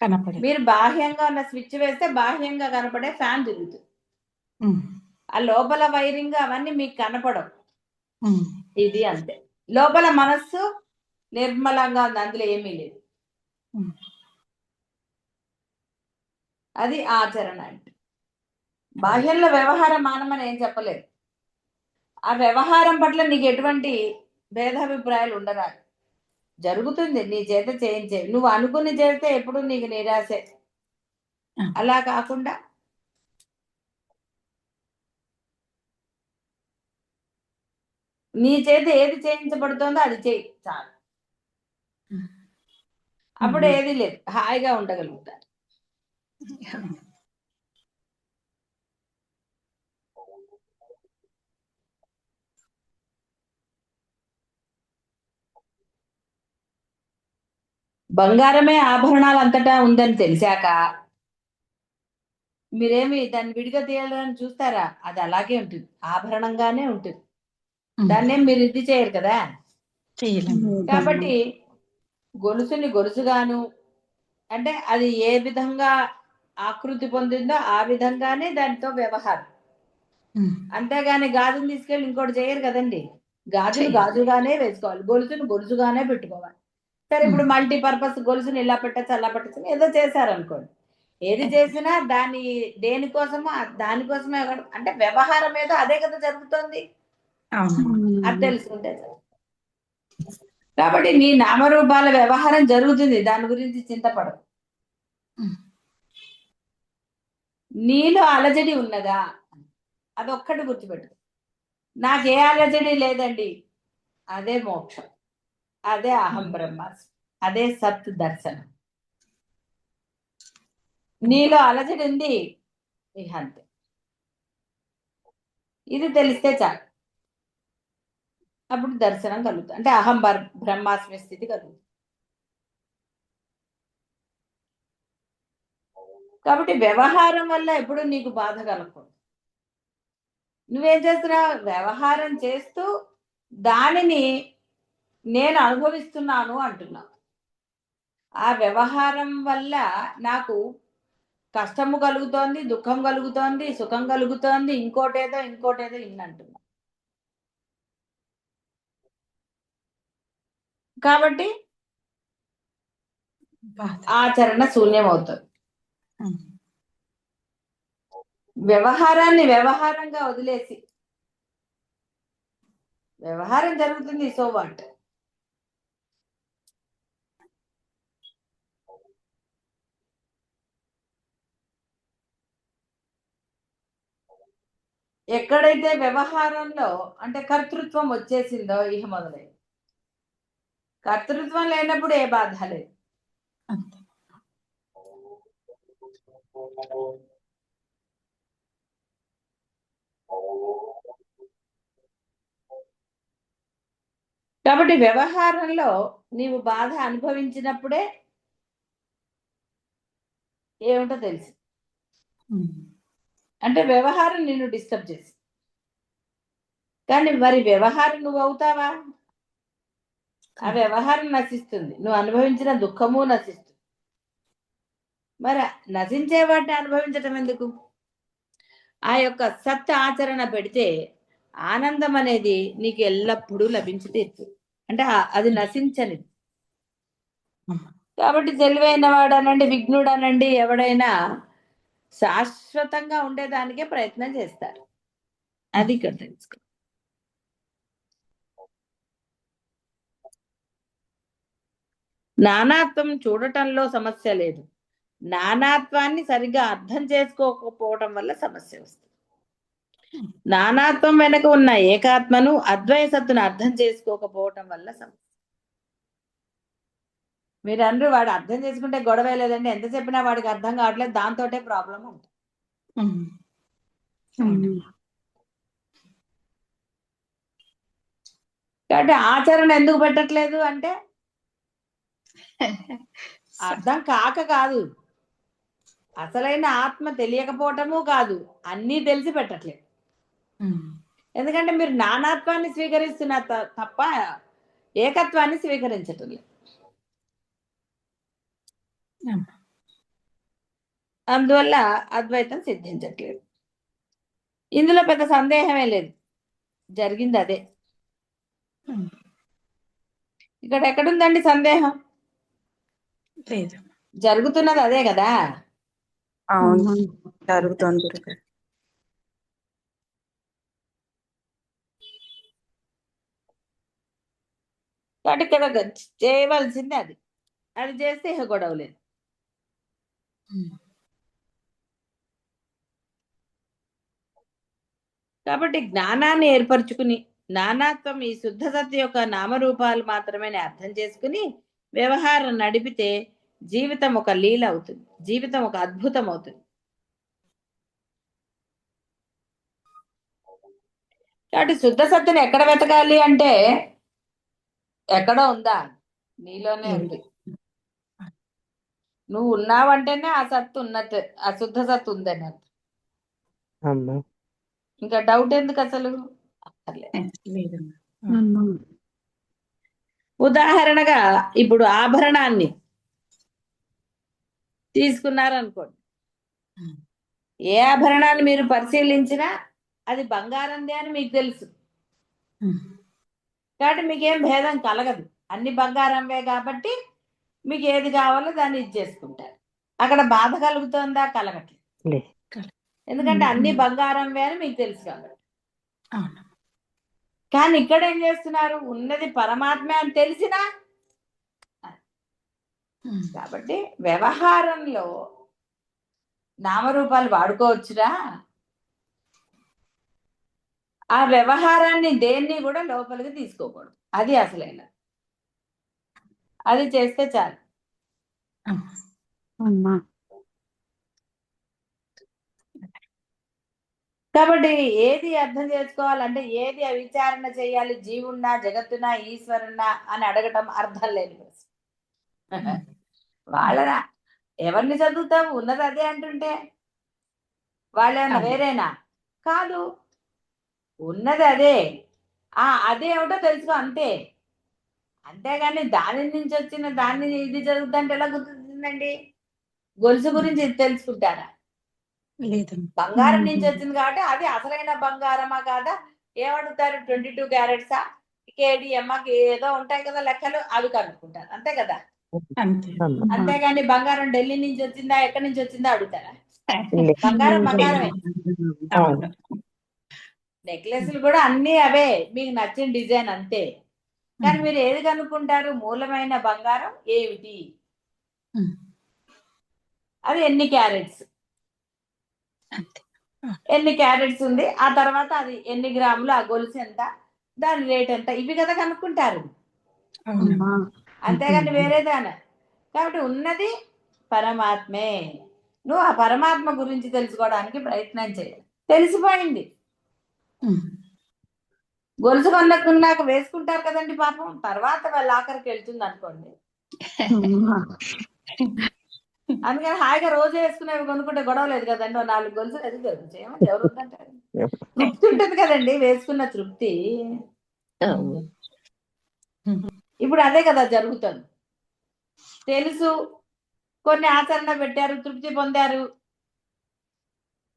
కనపడదు. మీరు బాహ్యంగా ఉన్న స్విచ్ వేస్తే బాహ్యంగా కనపడే ఫ్యాన్ తిరుగుతుంది. ఆ లోపల వైరింగ్ అవన్నీ మీకు కనపడవు. ఇది అంతే. లోపల మనస్సు నిర్మలంగా ఉంది, అందులో ఏమీ లేదు. అది ఆచరణ అంటే. బాహ్యంలో వ్యవహారం మానమని ఏం చెప్పలేదు. ఆ వ్యవహారం పట్ల నీకు ఎటువంటి భేదాభిప్రాయాలు ఉండరాదు. జరుగుతుంది, నీ చేత చేయించే. నువ్వు అనుకుని చేస్తే ఎప్పుడు నీకు నిరాశే. అలా కాకుండా నీ చేత ఏది చేయించబడుతుందో అది చేయి చాలు. అప్పుడు ఏది లేదు, హాయిగా ఉండగలుగుతారు. బంగారమే ఆభరణాలు అంతటా ఉందని తెలిసాక మీరేమి దాన్ని విడిగా తీయాలని చూస్తారా? అది అలాగే ఉంటుంది, ఆభరణంగానే ఉంటుంది. దాన్ని మీరు ఇది చేయరు కదా. కాబట్టి గొలుసుని గొలుసుగాను, అంటే అది ఏ విధంగా ఆకృతి పొందిందో ఆ విధంగానే దానితో వ్యవహారం. అంతేగాని గాజుని తీసుకెళ్ళి ఇంకోటి చేయరు కదండి. గాజులు గాజుగానే వేసుకోవాలి, గొలుసుని గొలుసుగానే పెట్టుకోవాలి. సరే, ఇప్పుడు మల్టీపర్పస్ గొలుసుని ఇలా పెట్టచ్చు, అలా పెట్టచ్చు, ఏదో చేశారనుకోండి. ఏది చేసినా దాని దేనికోసమో దానికోసమే, అంటే వ్యవహారం ఏదో అదే కదా జరుగుతుంది. అది తెలుసుకుంటే. కాబట్టి నీ నామరూపాల వ్యవహారం జరుగుతుంది, దాని గురించి చింతపడవు. నీలో అలజడి ఉన్నదా, అదొక్కటి గుర్తుపెట్టు. నాకే అలజడి లేదండి, అదే మోక్షం, అదే అహం బ్రహ్మాస్మి, అదే సత్ దర్శనం. నీలో అలజడి ఉంది, ఇహ అంతే. ఇది తెలిస్తే చాలు, అప్పుడు దర్శనం కలుగుతుంది, అంటే అహం బ్రహ్మాస్మి స్థితి కలుగుతుంది. కాబట్టి వ్యవహారం వల్ల ఎప్పుడు నీకు బాధ కలగకూడదు. నువ్వేం చేస్తున్నావు? వ్యవహారం చేస్తూ దానిని నేను అనుభవిస్తున్నాను అంటున్నావు. ఆ వ్యవహారం వల్ల నాకు కష్టము కలుగుతోంది, దుఃఖం కలుగుతోంది, సుఖం కలుగుతోంది, ఇంకోటేదో ఇన్నంటున్నా. కాబట్టి ఆచరణ శూన్యం అవుతుంది. వ్యవహారాన్ని వ్యవహారంగా వదిలేసి, వ్యవహారం జరుగుతుంది, సో వాట్. ఎక్కడైతే వ్యవహారంలో అంటే కర్తృత్వం వచ్చేసిందో ఇహ మొదలై. కర్తృత్వం లేనప్పుడు ఏ బాధ లేదు. కాబట్టి వ్యవహారంలో నీవు బాధ అనుభవించినప్పుడే ఏమిటో తెలుసు. అంటే వ్యవహారం నిన్ను డిస్టర్బ్ చేసి, కానీ మరి వ్యవహారం నువ్వు అవుతావా? ఆ వ్యవహారం నశిస్తుంది, నువ్వు అనుభవించిన దుఃఖము నశిస్తుంది. మరి నశించే వాటిని అనుభవించటం ఎందుకు? ఆ యొక్క సత్ ఆచరణ పెడితే ఆనందం అనేది నీకు ఎల్లప్పుడూ లభించి తీరుతుంది. అంటే అది నశించనిది. కాబట్టి తెలివైన వాడనండి, విఘ్నుడనండి, ఎవడైనా శాశ్వతంగా ఉండేదానికే ప్రయత్నం చేస్తారు. అది ఇక్కడ తెలుసుకో. నానాత్వం చూడటంలో సమస్య లేదు, నానాత్వాన్ని సరిగ్గా అర్థం చేసుకోకపోవటం వల్ల సమస్య వస్తుంది. నానాత్వం వెనుక ఉన్న ఏకాత్మను అద్వైతత్తును అర్థం చేసుకోకపోవటం వల్ల సమస్య. మీరు అందరూ వాడు అర్థం చేసుకుంటే గొడవ లేదండి, ఎంత చెప్పినా వాడికి అర్థం కావట్లేదు, దాంతోటే ప్రాబ్లం ఉంటుంది. కాబట్టి ఆచరణ ఎందుకు పెట్టట్లేదు అంటే అర్థం కాక కాదు, అసలైన ఆత్మ తెలియకపోవటము కాదు, అన్నీ తెలిసి పెట్టట్లేదు. ఎందుకంటే మీరు నానాత్వాన్ని స్వీకరిస్తున్న తప్ప ఏకత్వాన్ని స్వీకరించటం లేదు. అందువల్ల అద్వైతం సిద్ధించట్లేదు. ఇందులో పెద్ద సందేహమే లేదు, జరిగింది అదే. ఇక్కడ ఎక్కడుందండి సందేహం? లేదు. జరుగుతున్నది అదే కదా. అవును, జరుగుతోంది గురుగారు. కాబట్టి ఇక్కడ చేయవలసింది అది, అది చేస్తే ఇక గొడవ లేదు. కాబట్టి జ్ఞానాన్ని ఏర్పరచుకుని నానాత్వం ఈ శుద్ధ సత్య యొక్క నామరూపాలు మాత్రమే అర్థం చేసుకుని వ్యవహారం నడిపితే జీవితం ఒక లీల అవుతుంది, జీవితం ఒక అద్భుతం అవుతుంది. కాబట్టి శుద్ధ సత్యని ఎక్కడ వెతకాలి అంటే ఎక్కడో ఉందా? నీలోనే ఉంది. నువ్వు ఉన్నావంటేనే ఆ సత్తు ఉన్నట్టు, ఆ శుద్ధ సత్తు ఉందని అర్థం. ఇంకా డౌట్ ఎందుకు అసలు? ఉదాహరణగా ఇప్పుడు ఆభరణాన్ని తీసుకున్నారనుకోండి, ఏ ఆభరణాన్ని మీరు పరిశీలించినా అది బంగారందే అని మీకు తెలుసు. కాబట్టి మీకేం భేదం కలగదు, అన్ని బంగారంవే కాబట్టి మీకు ఏది కావాలో దాన్ని ఇచ్చేసుకుంటారు. అక్కడ బాధ కలుగుతుందా? కలగట్లేదు, ఎందుకంటే అన్ని బంగారంవే అని మీకు తెలుసు కాబట్టి. కానీ ఇక్కడ ఏం చేస్తున్నారు? ఉన్నది పరమాత్మ అని తెలిసినా. కాబట్టి వ్యవహారంలో నామరూపాలు వాడుకోవచ్చురా, ఆ వ్యవహారాన్ని దేన్ని కూడా లోపలికి తీసుకోకూడదు, అది అసలైన. అది చేస్తే చాలు. కాబట్టి ఏది అర్థం చేసుకోవాలంటే, ఏది విచారణ చేయాలి, జీవున్నా జగత్తునా ఈశ్వరున్నా అని అడగటం అర్థం లేని ప్రశ్న. వాళ్ళరా ఎవరిని చదువుతావు, ఉన్నది అదే అంటుంటే వాళ్ళేమన్నా వేరేనా? కాదు, ఉన్నది అదే. అదే ఏమిటో తెలుసుకో అంతే. అంతేగాని దాని నుంచి వచ్చిన దాన్ని ఇది చదువుతుంటే ఎలా గుర్తుందండి? గొలుసు గురించి తెలుసుకుంటారా? బంగారం నుంచి వచ్చింది కాబట్టి అది అసలైన బంగారమా కాదా ఏమడుగుతారు? 22 క్యారెట్సా, కేడిఎమ్మా, ఏదో ఉంటాయి కదా లెక్కలు, అవి కనుక్కుంటారు, అంతే కదా. అంతేగాని బంగారం ఢిల్లీ నుంచి వచ్చిందా, ఎక్కడి నుంచి వచ్చిందా అడుగుతారా? బంగారం బంగారమే. నెక్లెస్లు కూడా అన్ని అవే, మీకు నచ్చిన డిజైన్ అంతే. కానీ మీరు ఏది కనుక్కుంటారు? మూలమైన బంగారం ఏమిటి, అది ఎన్ని క్యారెట్స్, ఎన్ని క్యారెట్స్ ఉంది, ఆ తర్వాత అది ఎన్ని గ్రాములు, ఆ గొలుసు ఎంత, దాని రేట్ ఎంత, ఇవి కదా కనుక్కుంటారు, అంతేగాని వేరేదానా. కాబట్టి ఉన్నది పరమాత్మే. నువ్వు ఆ పరమాత్మ గురించి తెలుసుకోవడానికి ప్రయత్నం చేయాలి. తెలిసిపోయింది. గొలుసు కొనుక్కున్నాక వేసుకుంటారు కదండి పాపం, తర్వాత వాళ్ళ ఆఖరికి వెళ్తుంది అనుకోండి. అందుకని హాయిగా రోజు వేసుకునేవి కొనుక్కుంటే గొడవ లేదు కదండి. 4 గొలుసులు ఎదుగు చేయమంటే ఎవరు వద్దంటారు? తృప్తి ఉంటుంది కదండి, వేసుకున్న తృప్తి. ఇప్పుడు అదే కదా జరుగుతుంది. తెలుసు, కొన్ని ఆచరణ పెట్టారు, తృప్తి పొందారు,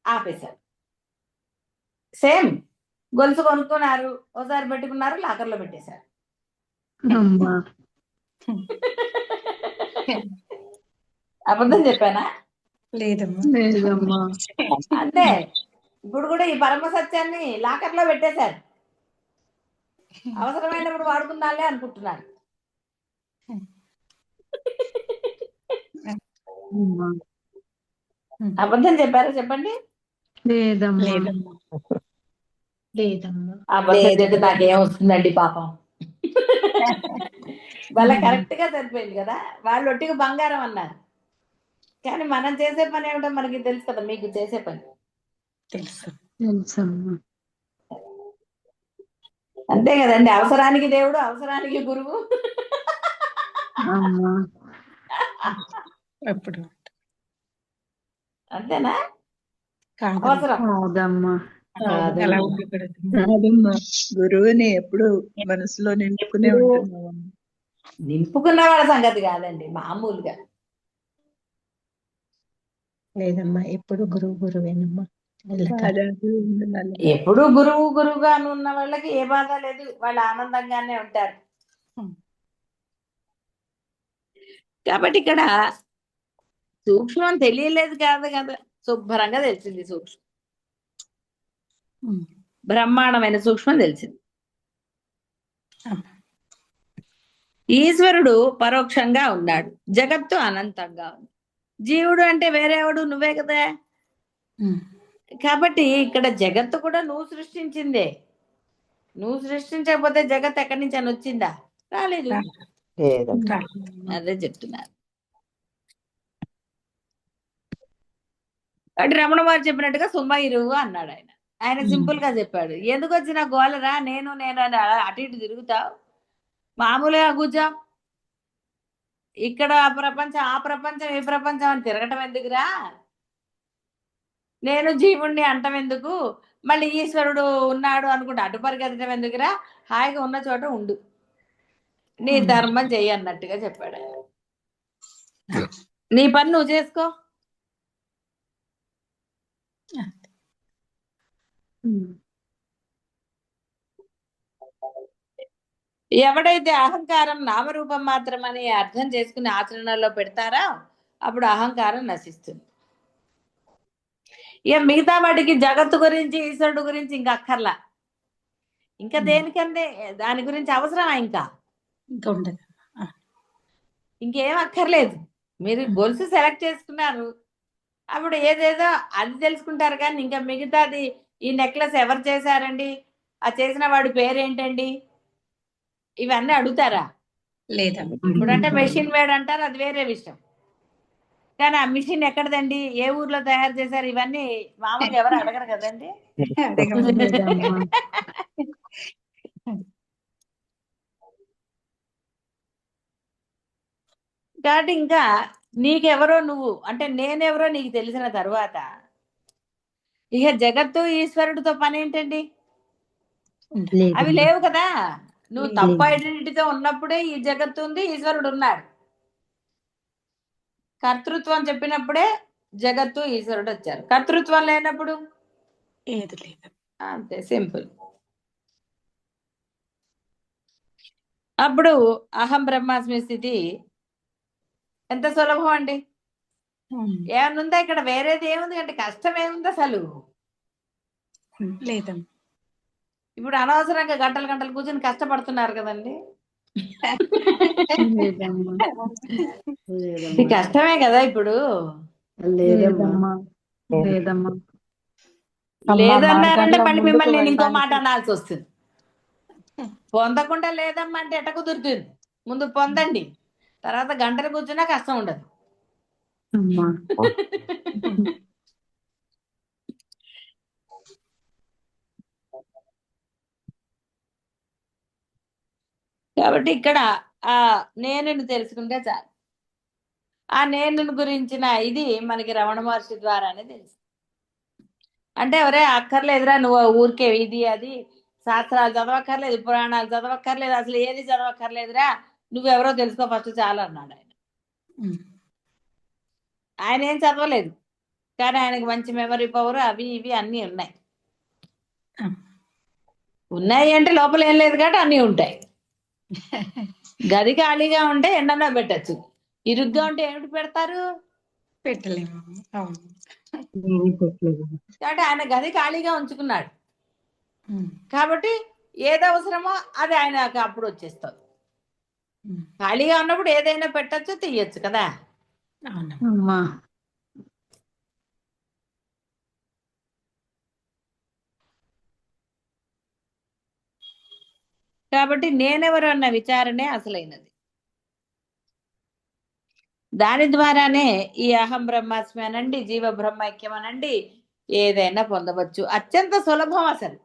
ఆపేశారు. సేమ్ గొలుసు కొనుక్కున్నారు, ఒకసారి పెట్టుకున్నారు, లాకర్లో పెట్టేశారు. అబద్ధం చెప్పానా? లేదమ్మా. అంతే. ఇప్పుడు కూడా ఈ పరమ సత్యాన్ని లాకర్లో పెట్టేశారు, అవసరమైనప్పుడు వాడుకుందాలే అనుకుంటున్నారు. అమ్మా. అబద్ధం చెప్పారా చెప్పండి? లేదమ్మా. లేదమ్మా. లేదమ్మా. అబద్ధం చెప్తే నాకేం వస్తుందండి పాపం. వాళ్ళ కరెక్ట్ గా సరిపోయింది కదా. వాళ్ళు ఒట్టిగా బంగారం అన్నారు, కానీ మనం చేసే పని ఏమిటో మనకి తెలుసు కదా. మీకు చేసే పని తెలుసు. తెలుసమ్మా. అంతే కదండి. అవసరానికి దేవుడు, అవసరానికి గురువు. అమ్మా. ఎప్పుడు అంతేనా? కాదమ్మా. అవసరం కాదమ్మా. అవును, అలా ఉండకూడదు. కాదమ్మా, గురువుని ఎప్పుడు మనసులో నింపుకునే ఉంటున్నాం. నింపుకున్న వాళ్ళ సంగతి కాదండి, మామూలుగా. లేదమ్మా, ఎప్పుడు గురువేనమ్మా. పాదాలు ఉండాలి. ఎప్పుడు గురువు గురువుగా ఉన్న వాళ్ళకి ఏ బాధ లేదు, వాళ్ళు ఆనందంగానే ఉంటారు. కాబట్టి ఇక్కడ సూక్ష్మం తెలియలేదు కాదు కదా, శుభ్రంగా తెలిసింది. సూక్ష్మం, బ్రహ్మాండమైన సూక్ష్మం తెలిసింది. ఈశ్వరుడు పరోక్షంగా ఉన్నాడు, జగత్తు అనంతంగా ఉంది. జీవుడు అంటే వేరేవాడు నువ్వే కదా. కాబట్టి ఇక్కడ జగత్తు కూడా నువ్వు సృష్టించిందే. నువ్వు సృష్టించకపోతే జగత్ ఎక్కడి నుంచి అని వచ్చిందా? రాలేదు. అదే చెప్తున్నారు. కాబట్టి రమణ వారు చెప్పినట్టుగా సుమ్మయిరువు అన్నాడు ఆయన. ఆయన సింపుల్ గా చెప్పాడు. ఎందుకు వచ్చిన గోలరా, నేను అని అటు ఇటు తిరుగుతావు, మామూలుగా కూర్చో. ఇక్కడ ప్రపంచం, ఆ ప్రపంచం, ఈ ప్రపంచం అని తిరగటం ఎందుకురా? నేను జీవుణ్ణి అంటం ఎందుకు? మళ్ళీ ఈశ్వరుడు ఉన్నాడు అనుకుంటే అటు పరిగెత్తడం ఎందుకురా? హాయిగా ఉన్న చోట ఉండు, నీ ధర్మం చెయ్యి అన్నట్టుగా చెప్పాడు ఆయన. నీ పని నువ్వు చేసుకో. ఎవడైతే అహంకారం నామరూపం మాత్రమని అర్థం చేసుకుని ఆచరణలో పెడతారో అప్పుడు అహంకారం నశిస్తుంది. ఇక మిగతా వాటికి జగత్తు గురించి, ఈశ్వరుడు గురించి ఇంకా అక్కర్లా. ఇంకా దేనికంటే దాని గురించి అవసరమా? ఇంకా ఇంకేం అక్కర్లేదు. మీరు గొలుసు సెలెక్ట్ చేసుకున్నారు, అప్పుడు ఏదేదో అది తెలుసుకుంటారు. కానీ ఇంకా మిగతాది, ఈ నెక్లెస్ ఎవరు చేశారండి, ఆ చేసిన వాడి పేరేంటండి, ఇవన్నీ అడుగుతారా? లేదమ్మా. ఇప్పుడంటే మెషిన్ మేడ్ అంటారు, అది వేరే విషయం. కానీ ఆ మిషన్ ఎక్కడదండి, ఏ ఊర్లో తయారు చేశారు, ఇవన్నీ మామూలుగా ఎవరు అడగరు కదండి. కాబట్టి ఇంకా నీకెవరో నువ్వు అంటే నేనెవరో నీకు తెలిసిన తరువాత ఇక జగత్తు ఈశ్వరుడితో పని ఏంటండి? అవి లేవు కదా. నువ్వు తప్పు ఐడెంటిటీతో ఉన్నప్పుడే ఈ జగత్తు ఉంది, ఈశ్వరుడు ఉన్నాడు. కర్తృత్వం చెప్పినప్పుడే జగత్తు ఈశ్వరుడు వచ్చారు. కర్తృత్వం లేనప్పుడు ఏది లేదు. అంతే, సింపుల్. అప్పుడు అహం బ్రహ్మాస్మి స్థితి ఎంత సులభం అండి. ఏమనుందా ఇక్కడ? వేరేది ఏముంది అంటే కష్టం ఏముంది అసలు? లేదమ్మా. ఇప్పుడు అనవసరంగా గంటలు గంటలు కూర్చొని కష్టపడుతున్నారు కదండి. ఇది కష్టమే కదా. ఇప్పుడు లేదన్నారంటే మళ్ళీ మిమ్మల్ని నేను ఇంకో మాట అనాల్సి వస్తుంది. పొందకుండా లేదమ్మా అంటే ఎట్ట కుదురుతుంది? ముందు పొందండి, తర్వాత గంటలు కూర్చున్నా కష్టం ఉండదు. కాబట్టి ఇక్కడ ఆ నేను తెలుసుకుంటే చాలు. ఆ నేను గురించిన ఇది మనకి రమణ మహర్షి ద్వారానే తెలుసు. అంటే ఎవరే అక్కర్లేదురా, నువ్వు ఊరికే ఇది అది శాస్త్రాలు చదవక్కర్లేదు, పురాణాలు చదవక్కర్లేదు, అసలు ఏది చదవక్కర్లేదురా, నువ్వెవరో తెలుసుకో ఫస్ట్ చాలు అన్నాడు ఆయన. ఆయన ఏం చదవలేదు, కానీ ఆయనకు మంచి మెమరీ పవర్ అవి ఇవి అన్నీ ఉన్నాయి. ఉన్నాయి అంటే లోపల ఏం లేదు కాబట్టి అన్నీ ఉంటాయి. గది ఖాళీగా ఉంటే ఎండలో పెట్టచ్చు, ఇరుగ్గా ఉంటే ఏమిటి పెడతారు? పెట్టలేము. అవును. కాబట్టి ఆయన గది ఖాళీగా ఉంచుకున్నాడు. కాబట్టి ఏది అవసరమో అది ఆయనకు అప్పుడు వచ్చేస్తుంది. ఖాళీగా ఉన్నప్పుడు ఏదైనా పెట్టచ్చు, తీయచ్చు కదా. అవునమ్మా. అమ్మా కాబట్టి నేనెవరు అన్న విచారణే అసలైనది. దాని ద్వారానే ఈ అహం బ్రహ్మాస్మి అనండి, జీవ బ్రహ్మైక్యం అనండి, ఏదైనా పొందవచ్చు. అత్యంత సులభం అసలు.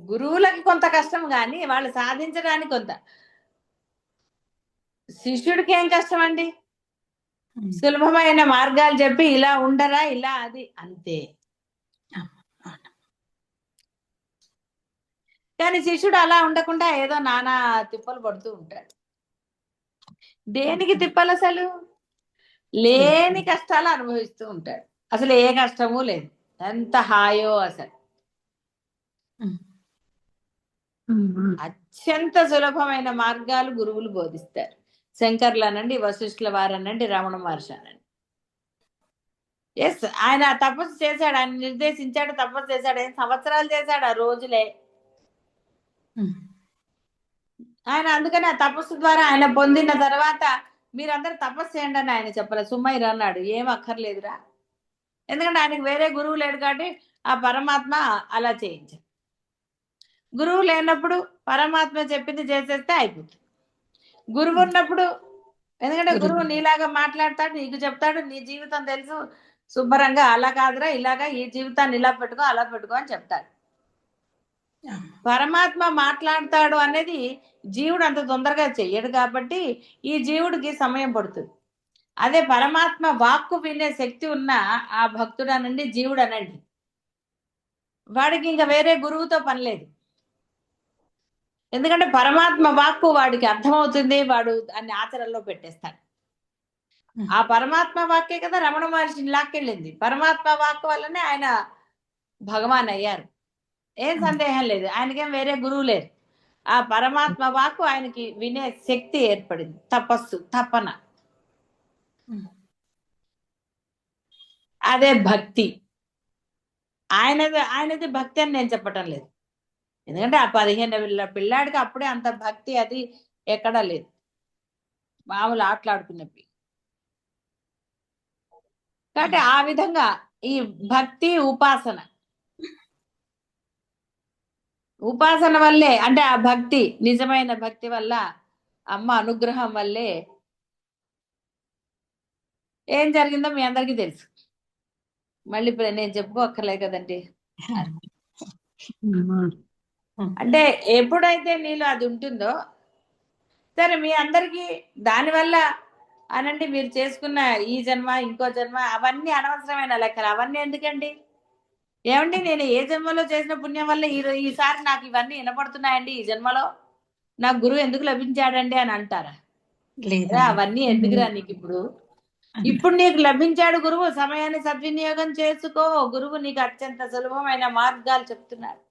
గురువులకి కొంత కష్టం కానీ వాళ్ళు సాధించడానికి కొంత. శిష్యుడికి ఏం కష్టం అండి? సులభమైన మార్గాలు చెప్పి ఇలా ఉండరా, ఇలా అది అంతే. కానీ శిష్యుడు అలా ఉండకుండా ఏదో నానా తిప్పలు పడుతూ ఉంటాడు. దేనికి తిప్పలు? అసలు లేని కష్టాలు అనుభవిస్తూ ఉంటాడు. అసలు ఏ కష్టము లేదు, ఎంత హాయో అసలు. అమ్మా అత్యంత సులభమైన మార్గాలు గురువులు బోధిస్తారు. శంకర్లు అనండి, వశిష్ఠుల వారనండి, రమణ మహర్షి అనండి. ఎస్, ఆయన తపస్సు చేశాడు, ఆయన నిర్దేశించాడు, తపస్సు చేశాడు. 5 సంవత్సరాలు చేశాడు, ఆ రోజులే. ఆయన అందుకని ఆ తపస్సు ద్వారా ఆయన పొందిన తర్వాత మీరందరూ తపస్సు చేయండి అని ఆయన చెప్పలేదు. సుమ్మయ్య అన్నాడు, ఏం అక్కర్లేదురా. ఎందుకంటే ఆయనకు వేరే గురువు లేడు కాబట్టి ఆ పరమాత్మ అలా చేయించాడు. గురువు లేనప్పుడు పరమాత్మ చెప్పింది చేసేస్తే అయిపోతుంది. గురువు ఉన్నప్పుడు, ఎందుకంటే గురువు నీలాగా మాట్లాడతాడు, నీకు చెప్తాడు, నీ జీవితం తెలుసు శుభ్రంగా. అలా కాదురా, ఇలాగా ఈ జీవితాన్ని ఇలా పెట్టుకో, అలా పెట్టుకో అని చెప్తాడు. పరమాత్మ మాట్లాడతాడు అనేది జీవుడు అంత తొందరగా చెయ్యడు కాబట్టి ఈ జీవుడికి సమయం పడుతుంది. అదే పరమాత్మ వాక్కు వినే శక్తి ఉన్న ఆ భక్తుడు అనండి, జీవుడు అనండి, వాడికి ఇంకా వేరే గురువుతో పని లేదు. ఎందుకంటే పరమాత్మ వాక్కు వాడికి అర్థమవుతుంది, వాడు దాన్ని ఆచరణలో పెట్టేస్తాడు. ఆ పరమాత్మ వాక్కే కదా రమణ మహర్షిని లాక్కెళ్ళింది. పరమాత్మ వాక్కు వల్లనే ఆయన భగవాన్ అయ్యారు. ఏం సందేహం లేదు, ఆయనకేం వేరే గురువు లేరు. ఆ పరమాత్మ వాక్కు ఆయనకి వినే శక్తి ఏర్పడింది. తపస్సు, తపన, అదే భక్తి. ఆయనది భక్తి అని నేను చెప్పటం లేదు. ఎందుకంటే ఆ 15 ఏళ్ల పిల్లాడికి అప్పుడే అంత భక్తి అది ఎక్కడా లేదు. మామూలు ఆటలాడుకున్నవి. కాబట్టి ఆ విధంగా ఈ భక్తి ఉపాసన, ఉపాసన వల్లే, అంటే ఆ భక్తి నిజమైన భక్తి వల్ల, అమ్మ అనుగ్రహం వల్లే ఏం జరిగిందో మీ అందరికీ తెలుసు. మళ్ళీ ఇప్పుడు నేను చెప్పుకోక్కర్లే కదండి. అంటే ఎప్పుడైతే నీలో అది ఉంటుందో, సరే మీ అందరికీ దానివల్ల అనండి, మీరు చేసుకున్న ఈ జన్మ, ఇంకో జన్మ, అవన్నీ అనవసరమైన లెక్కలు. అవన్నీ ఎందుకండి? ఏమండి, నేను ఏ జన్మలో చేసిన పుణ్యం వల్ల ఈసారి నాకు ఇవన్నీ వినపడుతున్నాయండి, ఈ జన్మలో నాకు గురువు ఎందుకు లభించాడండి అని అంటారా? లేదా అవన్నీ ఎందుకురా నీకు ఇప్పుడు? ఇప్పుడు నీకు లభించాడు గురువు, సమయాన్ని సద్వినియోగం చేసుకో. గురువు నీకు అత్యంత సులభమైన మార్గాలు చెప్తున్నారు,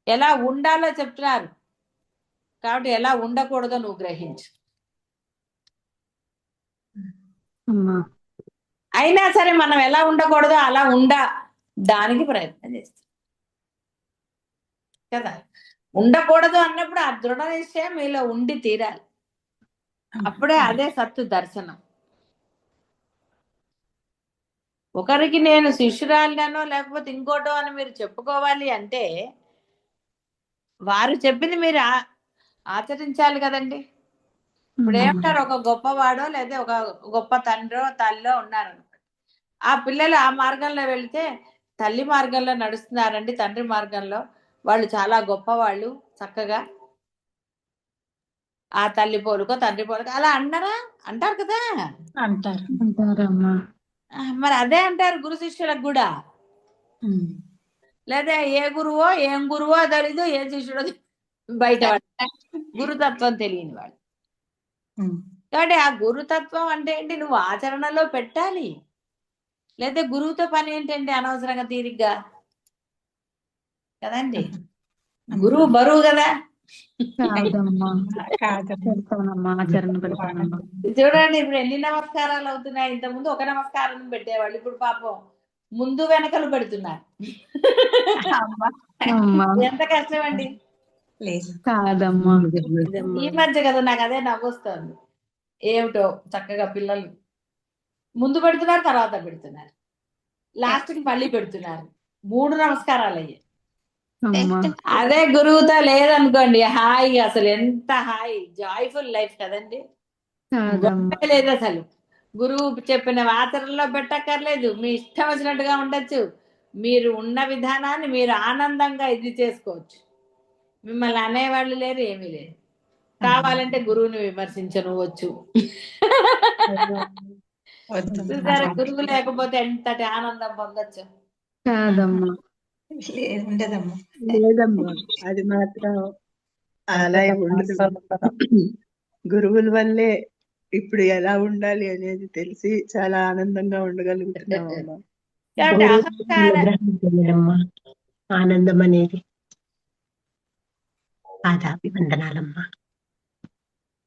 ఎలా ఉండాలో చెప్తున్నారు. కాబట్టి ఎలా ఉండకూడదో నువ్వు గ్రహించు. అయినా సరే మనం ఎలా ఉండకూడదో అలా దానికి ప్రయత్నం చేస్తాం కదా. ఉండకూడదు అన్నప్పుడు ఆ దృఢ నిశ్చయం మీలో ఉండి తీరాలి. అప్పుడే అదే సత్తు దర్శనం. ఒకరికి నేను శిష్యురాలినో లేకపోతే ఇంకోటో అని మీరు చెప్పుకోవాలి అంటే వారు చెప్పింది మీరు ఆచరించాలి కదండి. ఇప్పుడు ఏమంటారు, ఒక గొప్పవాడో లేదా ఒక గొప్ప తండ్రో తల్లో ఉన్నారు, ఆ పిల్లలు ఆ మార్గంలో వెళితే తల్లి మార్గంలో నడుస్తున్నారండి, తండ్రి మార్గంలో, వాళ్ళు చాలా గొప్పవాళ్ళు, చక్కగా ఆ తల్లి పోలుకో తండ్రి పోలుకో అలా అంటారు కదా. అంటారమ్మా. మరి అదే అంటారు గురు శిష్యులకు కూడా. లేదా ఏ గురువో ఏం గురువో తెలీదు, ఏ శిష్యుడో బయట గురుతత్వం తెలియని వాడు. కాబట్టి ఆ గురుతత్వం అంటే ఏంటి? నువ్వు ఆచరణలో పెట్టాలి. లేదా గురువుతో పని ఏంటండి అనవసరంగా తీరిగ్గా కదండి. గురువు బరువు కదా. చూడండి, ఇప్పుడు ఎన్ని నమస్కారాలు అవుతున్నాయి. ఇంతకుముందు ఒక నమస్కారం పెట్టేవాళ్ళు, ఇప్పుడు పాపం ముందు వెనకలు పెడుతున్నారు. ఎంత కష్టం అండి. లేదు. కాదమ్మా. ఈ మధ్య కదా నాకు అదే నవ్వొస్తుంది. ఏమిటో చక్కగా పిల్లలు ముందు పెడుతున్నారు, తర్వాత పెడుతున్నారు, లాస్ట్ కి మళ్ళీ పెడుతున్నారు. 3 నమస్కారాలు అయ్యాయి. అమ్మా. అదే గురువుతో లేదనుకోండి, హాయి, అసలు ఎంత హాయి, జాయ్ఫుల్ లైఫ్ కదండి. కాదమ్మా. గొప్పే లేదు అసలు. గురువు చెప్పిన ఆచరణలో పెట్టక్కర్లేదు, మీ ఇష్టం వచ్చినట్టుగా ఉండొచ్చు. మీరు ఉన్న విధానాన్ని మీరు ఆనందంగా ఇది చేసుకోవచ్చు. మిమ్మల్ని అనేవాళ్ళు లేరు, ఏమీ లేదు. కావాలంటే గురువుని విమర్శించనువచ్చు. చూసారా, గురువు లేకపోతే ఎంతటి ఆనందం పొందొచ్చు. కాదమ్మా. ఉండదమ్మా. లేదమ్మా, అది మాత్రం అలా ఉండదు. గురువుల వల్లే ఇప్పుడు ఎలా ఉండాలి అనేది తెలిసి చాలా ఆనందంగా ఉండగలుగుతున్నామమ్మా. కాబట్టి అహంకార గ్రహించలేదమ్మా ఆనందం అనేది. పాదాభివందనాలమ్మా.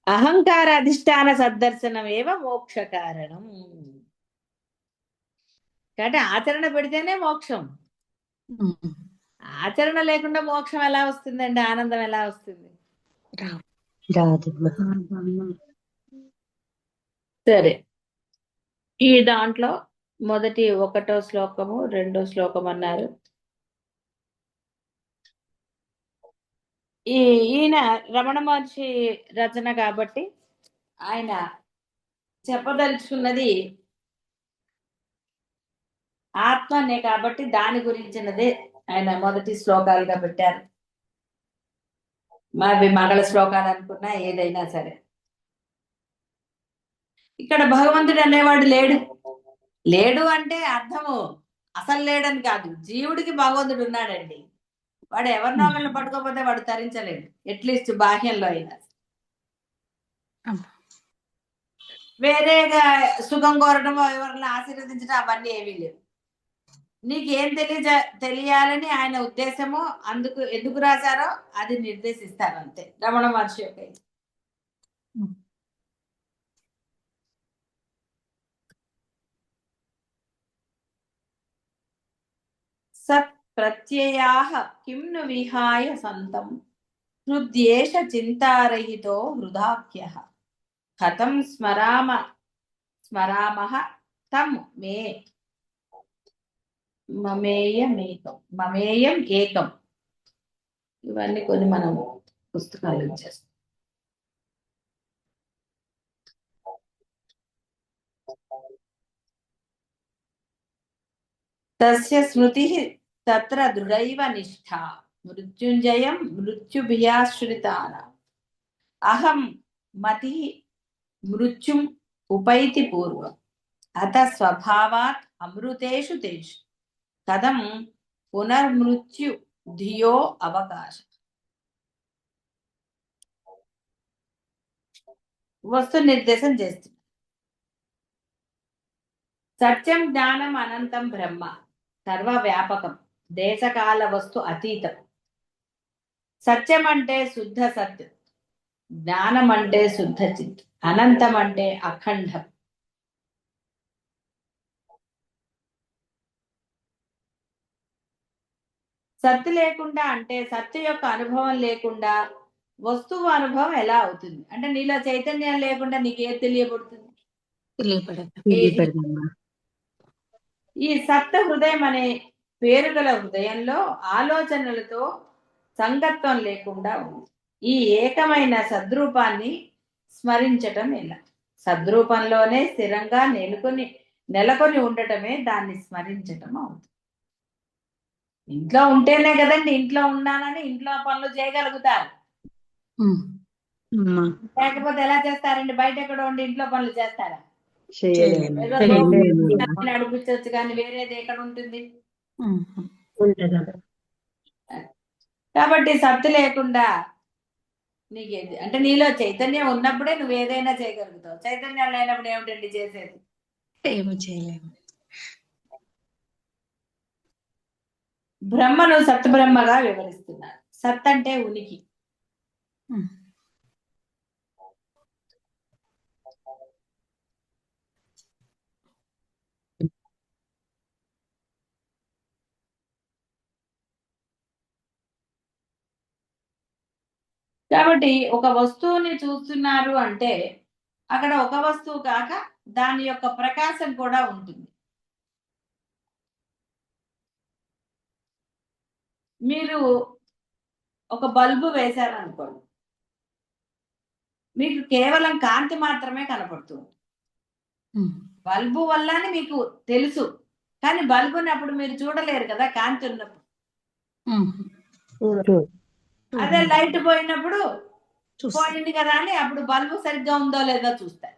అహంకార అధిష్టాన సద్దర్శనం ఏవ మోక్ష కారణం. కాబట్టి ఆచరణ పెడితేనే మోక్షం. ఆచరణ లేకుండా మోక్షం ఎలా వస్తుందండి, ఆనందం ఎలా వస్తుంది? రాదమ్మా. కాదమ్మా. సరే, ఈ దాంట్లో మొదటి 1వ శ్లోకము 2వ శ్లోకం అన్నారు. ఈయన రమణ మహర్షి రచన కాబట్టి ఆయన చెప్పదలుచుకున్నది ఆత్మనే కాబట్టి దాని గురించినదే ఆయన మొదటి శ్లోకాలుగా పెట్టారు. మరి మంగళ శ్లోకాలు అనుకున్నా ఏదైనా సరే. ఇక్కడ భగవంతుడు అనేవాడు లేడు. లేడు అంటే అర్థము అసలు లేడని కాదు, జీవుడికి భగవంతుడు ఉన్నాడండి. వాడు ఎవరినో ఒకరిని పట్టుకోకపోతే వాడు తరించలేడు, అట్లీస్ట్ బాహ్యంలో అయినా. వేరేగా సుఖం కోరడమో ఎవరిని ఆశీర్వదించడం అవన్నీ ఏమీ లేవు. నీకేం తెలియాలని ఆయన ఉద్దేశమో అందుకు ఎందుకు రాశారో అది నిర్దేశిస్తారు అంతే, రమణ మహర్షి యొక్క ఇది. సత్ ప్రత్యయాః కిం ను విహాయ సంతం హృద్యేష చింతారహితో హృదాఖ్యః కథం స్మరామః తం మే మమేయం ఏకం. ఇవన్నీ కొన్ని మనం పుస్తకాలు చేస్తాం. తస్య స్మృతి తత్ర దృఢైవ నిష్ఠా మృత్యుంజయం మృత్యుభియాశ్రితానాం అహం మతి మృత్యుం ఉపైతి పూర్వం అత స్వభావాత్ అమృతేషు తేషు కథం పునర్మృత్యు ధియో అవకాశ. వస్తు నిర్దేశం చేస్తుంది. సత్యం జ్ఞానం అనంతం బ్రహ్మ సర్వవ్యాపకం దేశకాల వస్తు అతీతం. సత్యం అంటే శుద్ధ సత్యం, జ్ఞానం అంటే శుద్ధ చిత్, అనంతం అంటే అఖండం. సత్తు లేకుండా అంటే సత్తు యొక్క అనుభవం లేకుండా వస్తువు అనుభవం ఎలా అవుతుంది? అంటే నీలో చైతన్యం లేకుండా నీకేది తెలియబడుతుంది? తెలియపడదమ్మా. ఈ సప్త హృదయం అనే పేరు గల హృదయంలో ఆలోచనలతో సంగత్వం లేకుండా ఉంది. ఈ ఏకమైన సద్రూపాన్ని స్మరించటం ఎలా? సద్రూపంలోనే స్థిరంగా నెలకొని ఉండటమే దాన్ని స్మరించటం అవుతుంది. ఇంట్లో ఉంటేనే కదండి, ఇంట్లో ఉన్నానని ఇంట్లో పనులు చేయగలుగుతారు. అమ్మా. లేకపోతే ఎలా చేస్తారండి? బయట ఎక్కడ ఉండి ఇంట్లో పనులు చేస్తారా? చేయలేము. ఏదో నడిపించవచ్చు, కానీ వేరేది ఎక్కడ ఉంటుంది? ఉంటదమ్మా. కాబట్టి సత్తు లేకుండా నీకేది అంటే నీలో చైతన్యం ఉన్నప్పుడే నువ్వు ఏదైనా చేయగలుగుతావు. చైతన్యం లేనప్పుడు ఏమిటండి చేసేది? ఏమి చేయలేము. బ్రహ్మను సత్బ్రహ్మగా వివరిస్తున్నారు. సత్ అంటే ఉనికి. కాబట్టి ఒక వస్తువుని చూస్తున్నారు అంటే అక్కడ ఒక వస్తువు కాక దాని యొక్క ప్రకాశం కూడా ఉంటుంది. మీరు ఒక బల్బు వేశారనుకోండి, మీకు కేవలం కాంతి మాత్రమే కనపడుతుంది. బల్బు వల్లనే మీకు తెలుసు, కానీ బల్బుని అప్పుడు మీరు చూడలేరు కదా కాంతి ఉన్నప్పుడు. అదే లైట్ పోయినప్పుడు పోయింది కదా అని అప్పుడు బల్బు సరిగ్గా ఉందో లేదో చూస్తారు.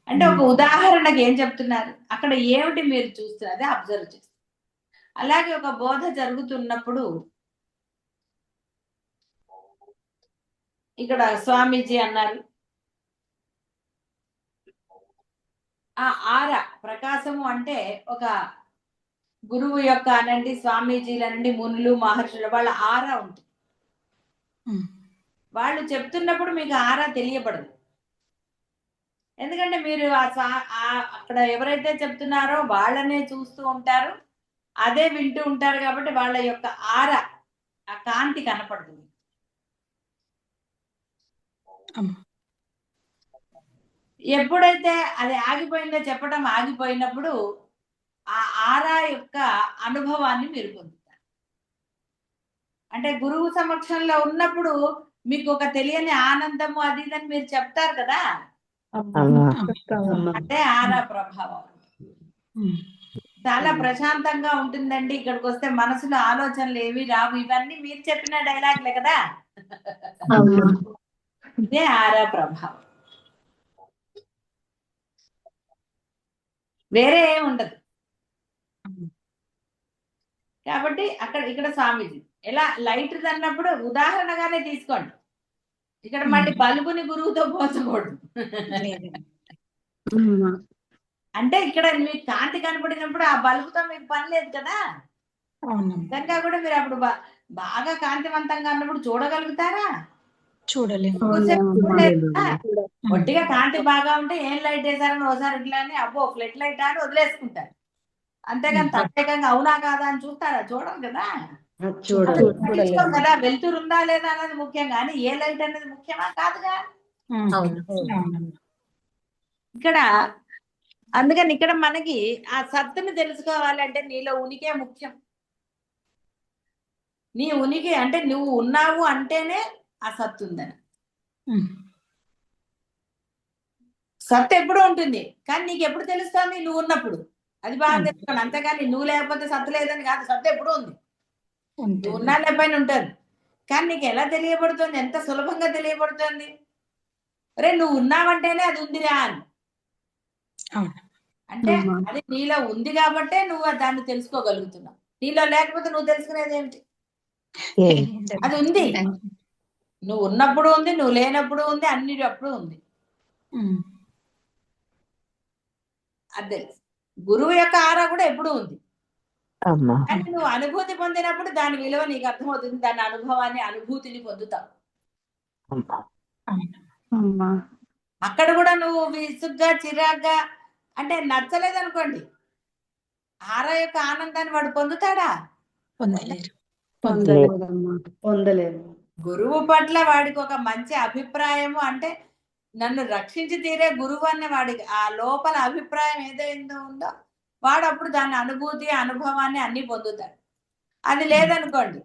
అంటే ఒక ఉదాహరణకి ఏం చెప్తున్నారు, అక్కడ ఏమిటి మీరు చూస్తున్నది అబ్జర్వ్ చేస్తారు. అలాగే ఒక బోధ జరుగుతున్నప్పుడు ఇక్కడ స్వామీజీ అన్నారు, ఆ ఆర ప్రకాశము అంటే ఒక గురువు యొక్క అనండి, స్వామీజీలనండి, మునులు మహర్షులు వాళ్ళ ఆరా ఉంటుంది. వాళ్ళు చెప్తున్నప్పుడు మీకు ఆరా తెలియబడదు, ఎందుకంటే మీరు అక్కడ ఎవరైతే చెప్తున్నారో వాళ్ళనే చూస్తూ ఉంటారు, అదే వింటూ ఉంటారు, కాబట్టి వాళ్ళ యొక్క ఆరా ఆ కాంతి కనపడుతుంది. ఎప్పుడైతే అది ఆగిపోయిందో చెప్పడం ఆగిపోయినప్పుడు ఆ ఆరా యొక్క అనుభవాన్ని మీరు పొందుతారు. అంటే గురువు సమక్షంలో ఉన్నప్పుడు మీకు ఒక తెలియని ఆనందము అది ఇదని మీరు చెప్తారు కదా, అంటే ఆరా ప్రభావం. చాలా ప్రశాంతంగా ఉంటుందండి, ఇక్కడికి వస్తే మనసులో ఆలోచనలు ఏవి రావు, ఇవన్నీ మీరు చెప్పిన డైలాగ్లే కదా, ఇదే ఆరా ప్రభావం, వేరే ఏమి ఉండదు. కాబట్టి ఇక్కడ స్వామీజీ ఎలా లైట్ అన్నప్పుడు ఉదాహరణగానే తీసుకోండి, ఇక్కడ మళ్ళీ బల్బుని గురువుతో పోల్చకూడదు. అంటే ఇక్కడ మీకు కాంతి కనపడినప్పుడు ఆ బల్బుతో మీకు పని లేదు కదా, కనుక కూడా మీరు అప్పుడు బాగా కాంతివంతంగా ఉన్నప్పుడు చూడగలుగుతారా? చూడలేము. ఒట్టిగా కాంతి బాగా ఉంటే ఏం లైట్ వేసారని ఒకసారి ఇట్లా అని అబ్బో ఫ్లడ్ లైట్ అని వదిలేసుకుంటారు, అంతేగాని ప్రత్యేకంగా అవునా కాదా అని చూస్తారా? చూడరు కదా. కదా వెళ్తురు ఉందా లేదా అన్నది ముఖ్యం, కానీ ఏ లైట్ అనేది ముఖ్యమా కాదుగా. ఇక్కడ అందుకని ఇక్కడ మనకి ఆ సత్తుని తెలుసుకోవాలంటే నీలో ఉనికే ముఖ్యం. నీ ఉనికి అంటే నువ్వు ఉన్నావు అంటేనే ఆ సత్తు ఉందని. సత్తు ఎప్పుడు ఉంటుంది, కానీ నీకు ఎప్పుడు తెలుస్తుంది? నువ్వు ఉన్నప్పుడు. అది బాగా తెలుసుకోండి, అంతేగాని నువ్వు లేకపోతే సత్తు లేదని కాదు, సత్తు ఎప్పుడు ఉంది, నువ్వు ఉన్నా లేకపోయినా ఉంటుంది. కానీ నీకు ఎలా తెలియబడుతుంది, ఎంత సులభంగా తెలియబడుతుంది, అరే నువ్వు ఉన్నావంటేనే అది ఉందిరా అని. అంటే అది నీలో ఉంది కాబట్టే నువ్వు దాన్ని తెలుసుకోగలుగుతున్నావు, నీలో లేకపోతే నువ్వు తెలుసుకునేది ఏమిటి? అది ఉంది, నువ్వు ఉన్నప్పుడు ఉంది, నువ్వు లేనప్పుడు ఉంది, అన్నిటప్పుడు ఉంది. అది తెలుసు. గురువు యొక్క ఆరా కూడా ఎప్పుడు ఉంది, కానీ నువ్వు అనుభూతి పొందినప్పుడు దాని విలువ నీకు అర్థమవుతుంది, దాని అనుభవాన్ని అనుభూతిని పొందుతావు. అక్కడ కూడా నువ్వు విసుగ్గా చిరాగ్గా అంటే నచ్చలేదు అనుకోండి, ఆరా యొక్క ఆనందాన్ని వాడు పొందుతాడా? పొందలేము. గురువు పట్ల వాడికి ఒక మంచి అభిప్రాయము, అంటే నన్ను రక్షించి తీరే గురువు అనే వాడికి ఆ లోపల అభిప్రాయం ఏదైందో ఉందో వాడు అప్పుడు దాని అనుభూతి అనుభవాన్ని అన్ని పొందుతాడు. అది లేదనుకోండి,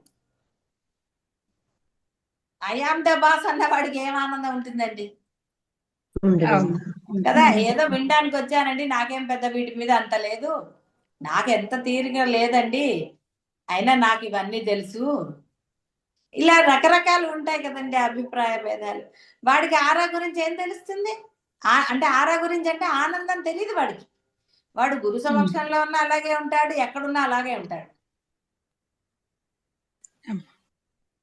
ఐఆమ్ ద బాస్ అన్న వాడికి ఏం ఆనందం ఉంటుందండి కదా. ఏదో వినడానికి వచ్చానండి, నాకేం పెద్ద వీటి మీద అంత లేదు, నాకు ఎంత తీరిక లేదండి, అయినా నాకు ఇవన్నీ తెలుసు, ఇలా రకరకాలు ఉంటాయి కదండి అభిప్రాయ భేదాలు. వాడికి ఆరా గురించి ఏం తెలుస్తుంది? అంటే ఆరా గురించి అంటే ఆనందం తెలియదు వాడికి. వాడు గురు సమక్షంలో ఉన్నా అలాగే ఉంటాడు, ఎక్కడున్నా అలాగే ఉంటాడు,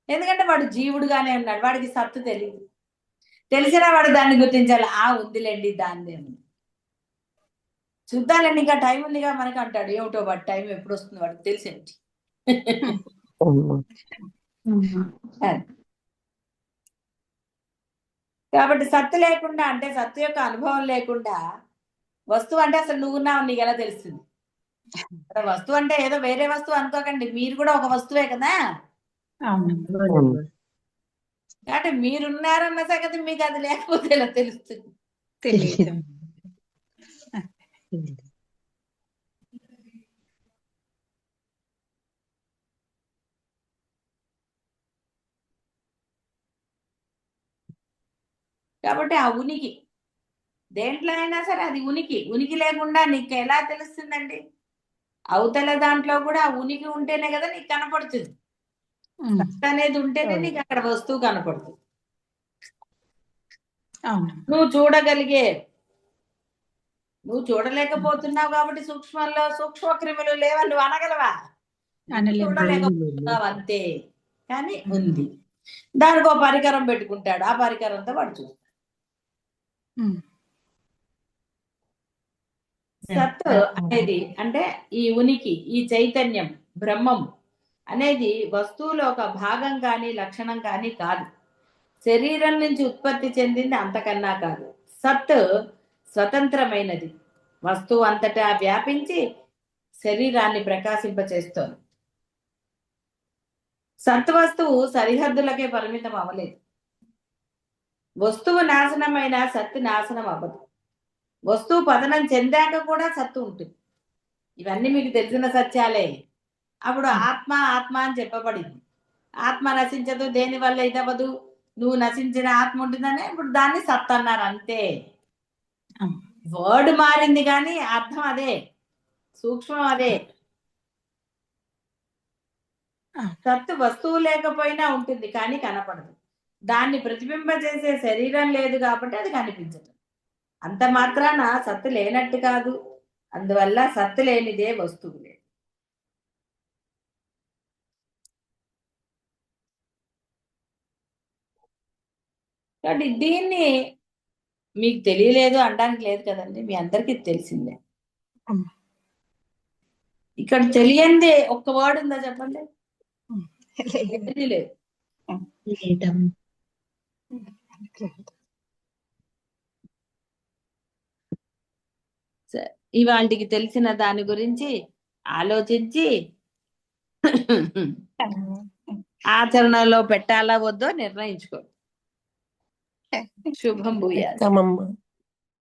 ఎందుకంటే వాడు జీవుడుగానే ఉన్నాడు, వాడికి సత్తు తెలియదు. తెలిసినా వాడు దాన్ని గుర్తించాలి, ఉందిలేండి దాన్ని చూద్దాలండి, ఇంకా టైం ఉందిగా మనకి అంటాడు. ఏమిటో వాడి టైం ఎప్పుడు వస్తుంది వాడికి తెలిసేంటి. కాబట్టి సత్తు లేకుండా, అంటే సత్తు యొక్క అనుభవం లేకుండా వస్తువు అంటే అసలు నువ్వు ఉన్నావు నీకు ఎలా తెలుస్తుంది? వస్తువు అంటే ఏదో వేరే వస్తువు అనుకోకండి, మీరు కూడా ఒక వస్తువే కదా. అవునమ్మా. కాబట్టి మీరున్నారన్న సంగతి మీకు అది లేకపోతే ఎలా తెలుస్తుంది? తెలియదు. కాబట్టి ఆ ఉనికి దేంట్లో అయినా సరే అది ఉనికి లేకుండా నీకు ఎలా తెలుస్తుందండి? అవతల దాంట్లో కూడా ఆ ఉనికి ఉంటేనే కదా నీకు కనపడుతుంది. సత్ అనేది ఉంటేనే నీకు అక్కడ వస్తువు కనపడుతుంది. నువ్వు చూడలేకపోతున్నావు కాబట్టి సూక్ష్మంలో సూక్ష్మ క్రిములు లేవని నువ్వు అనగలవా? చూడలేకపోతున్నావు అంతే, కానీ ఉంది. దానికి ఒక పరికరం పెట్టుకుంటాడు, ఆ పరికరంతో వాడు చూస్తాడు. సత్ అనేది అంటే ఈ ఉనికి, ఈ చైతన్యం, బ్రహ్మం అనేది వస్తువులో ఒక భాగం కానీ లక్షణం కానీ కాదు. శరీరం నుంచి ఉత్పత్తి చెందింది అంతకన్నా కాదు. సత్ స్వతంత్రమైనది, వస్తువు అంతటా వ్యాపించి శరీరాన్ని ప్రకాశింపచేస్తోంది. సత్ వస్తువు సరిహద్దులకే పరిమితం అవ్వలేదు. వస్తువు నాశనమైన సత్తు నాశనం అవ్వదు. వస్తువు పతనం చెందాక కూడా సత్తు ఉంటుంది. ఇవన్నీ మీకు తెలిసిన సత్యాలే. అప్పుడు ఆత్మ ఆత్మ అని చెప్పబడింది. ఆత్మ నశించదు, దేని వల్ల ఇదవ్వదు, నువ్వు నశించిన ఆత్మ ఉంటుందని ఇప్పుడు దాన్ని సత్ అన్నారు అంతే. వర్డ్ మారింది కానీ అర్థం అదే, సూక్ష్మం అదే. సత్తు వస్తువు లేకపోయినా ఉంటుంది కానీ కనపడదు. దాన్ని ప్రతిబింబచేసే శరీరం లేదు కాబట్టి అది కనిపించదు. అంత మాత్రాన సత్తు లేనట్టు కాదు. అందువల్ల సత్తు లేనిదే వస్తువు లేదు. కాబట్టి దీన్ని మీకు తెలియలేదు అనడానికి లేదు కదండి, మీ అందరికీ తెలిసిందే. ఇక్కడ తెలియంది ఒక్క వర్డ్ ఉందా చెప్పండి? లేదు. ఇవాళకి తెలిసిన దాని గురించి ఆలోచించి ఆచరణలో పెట్టాలా వద్దో నిర్ణయించుకో. శుభం భూయాత్.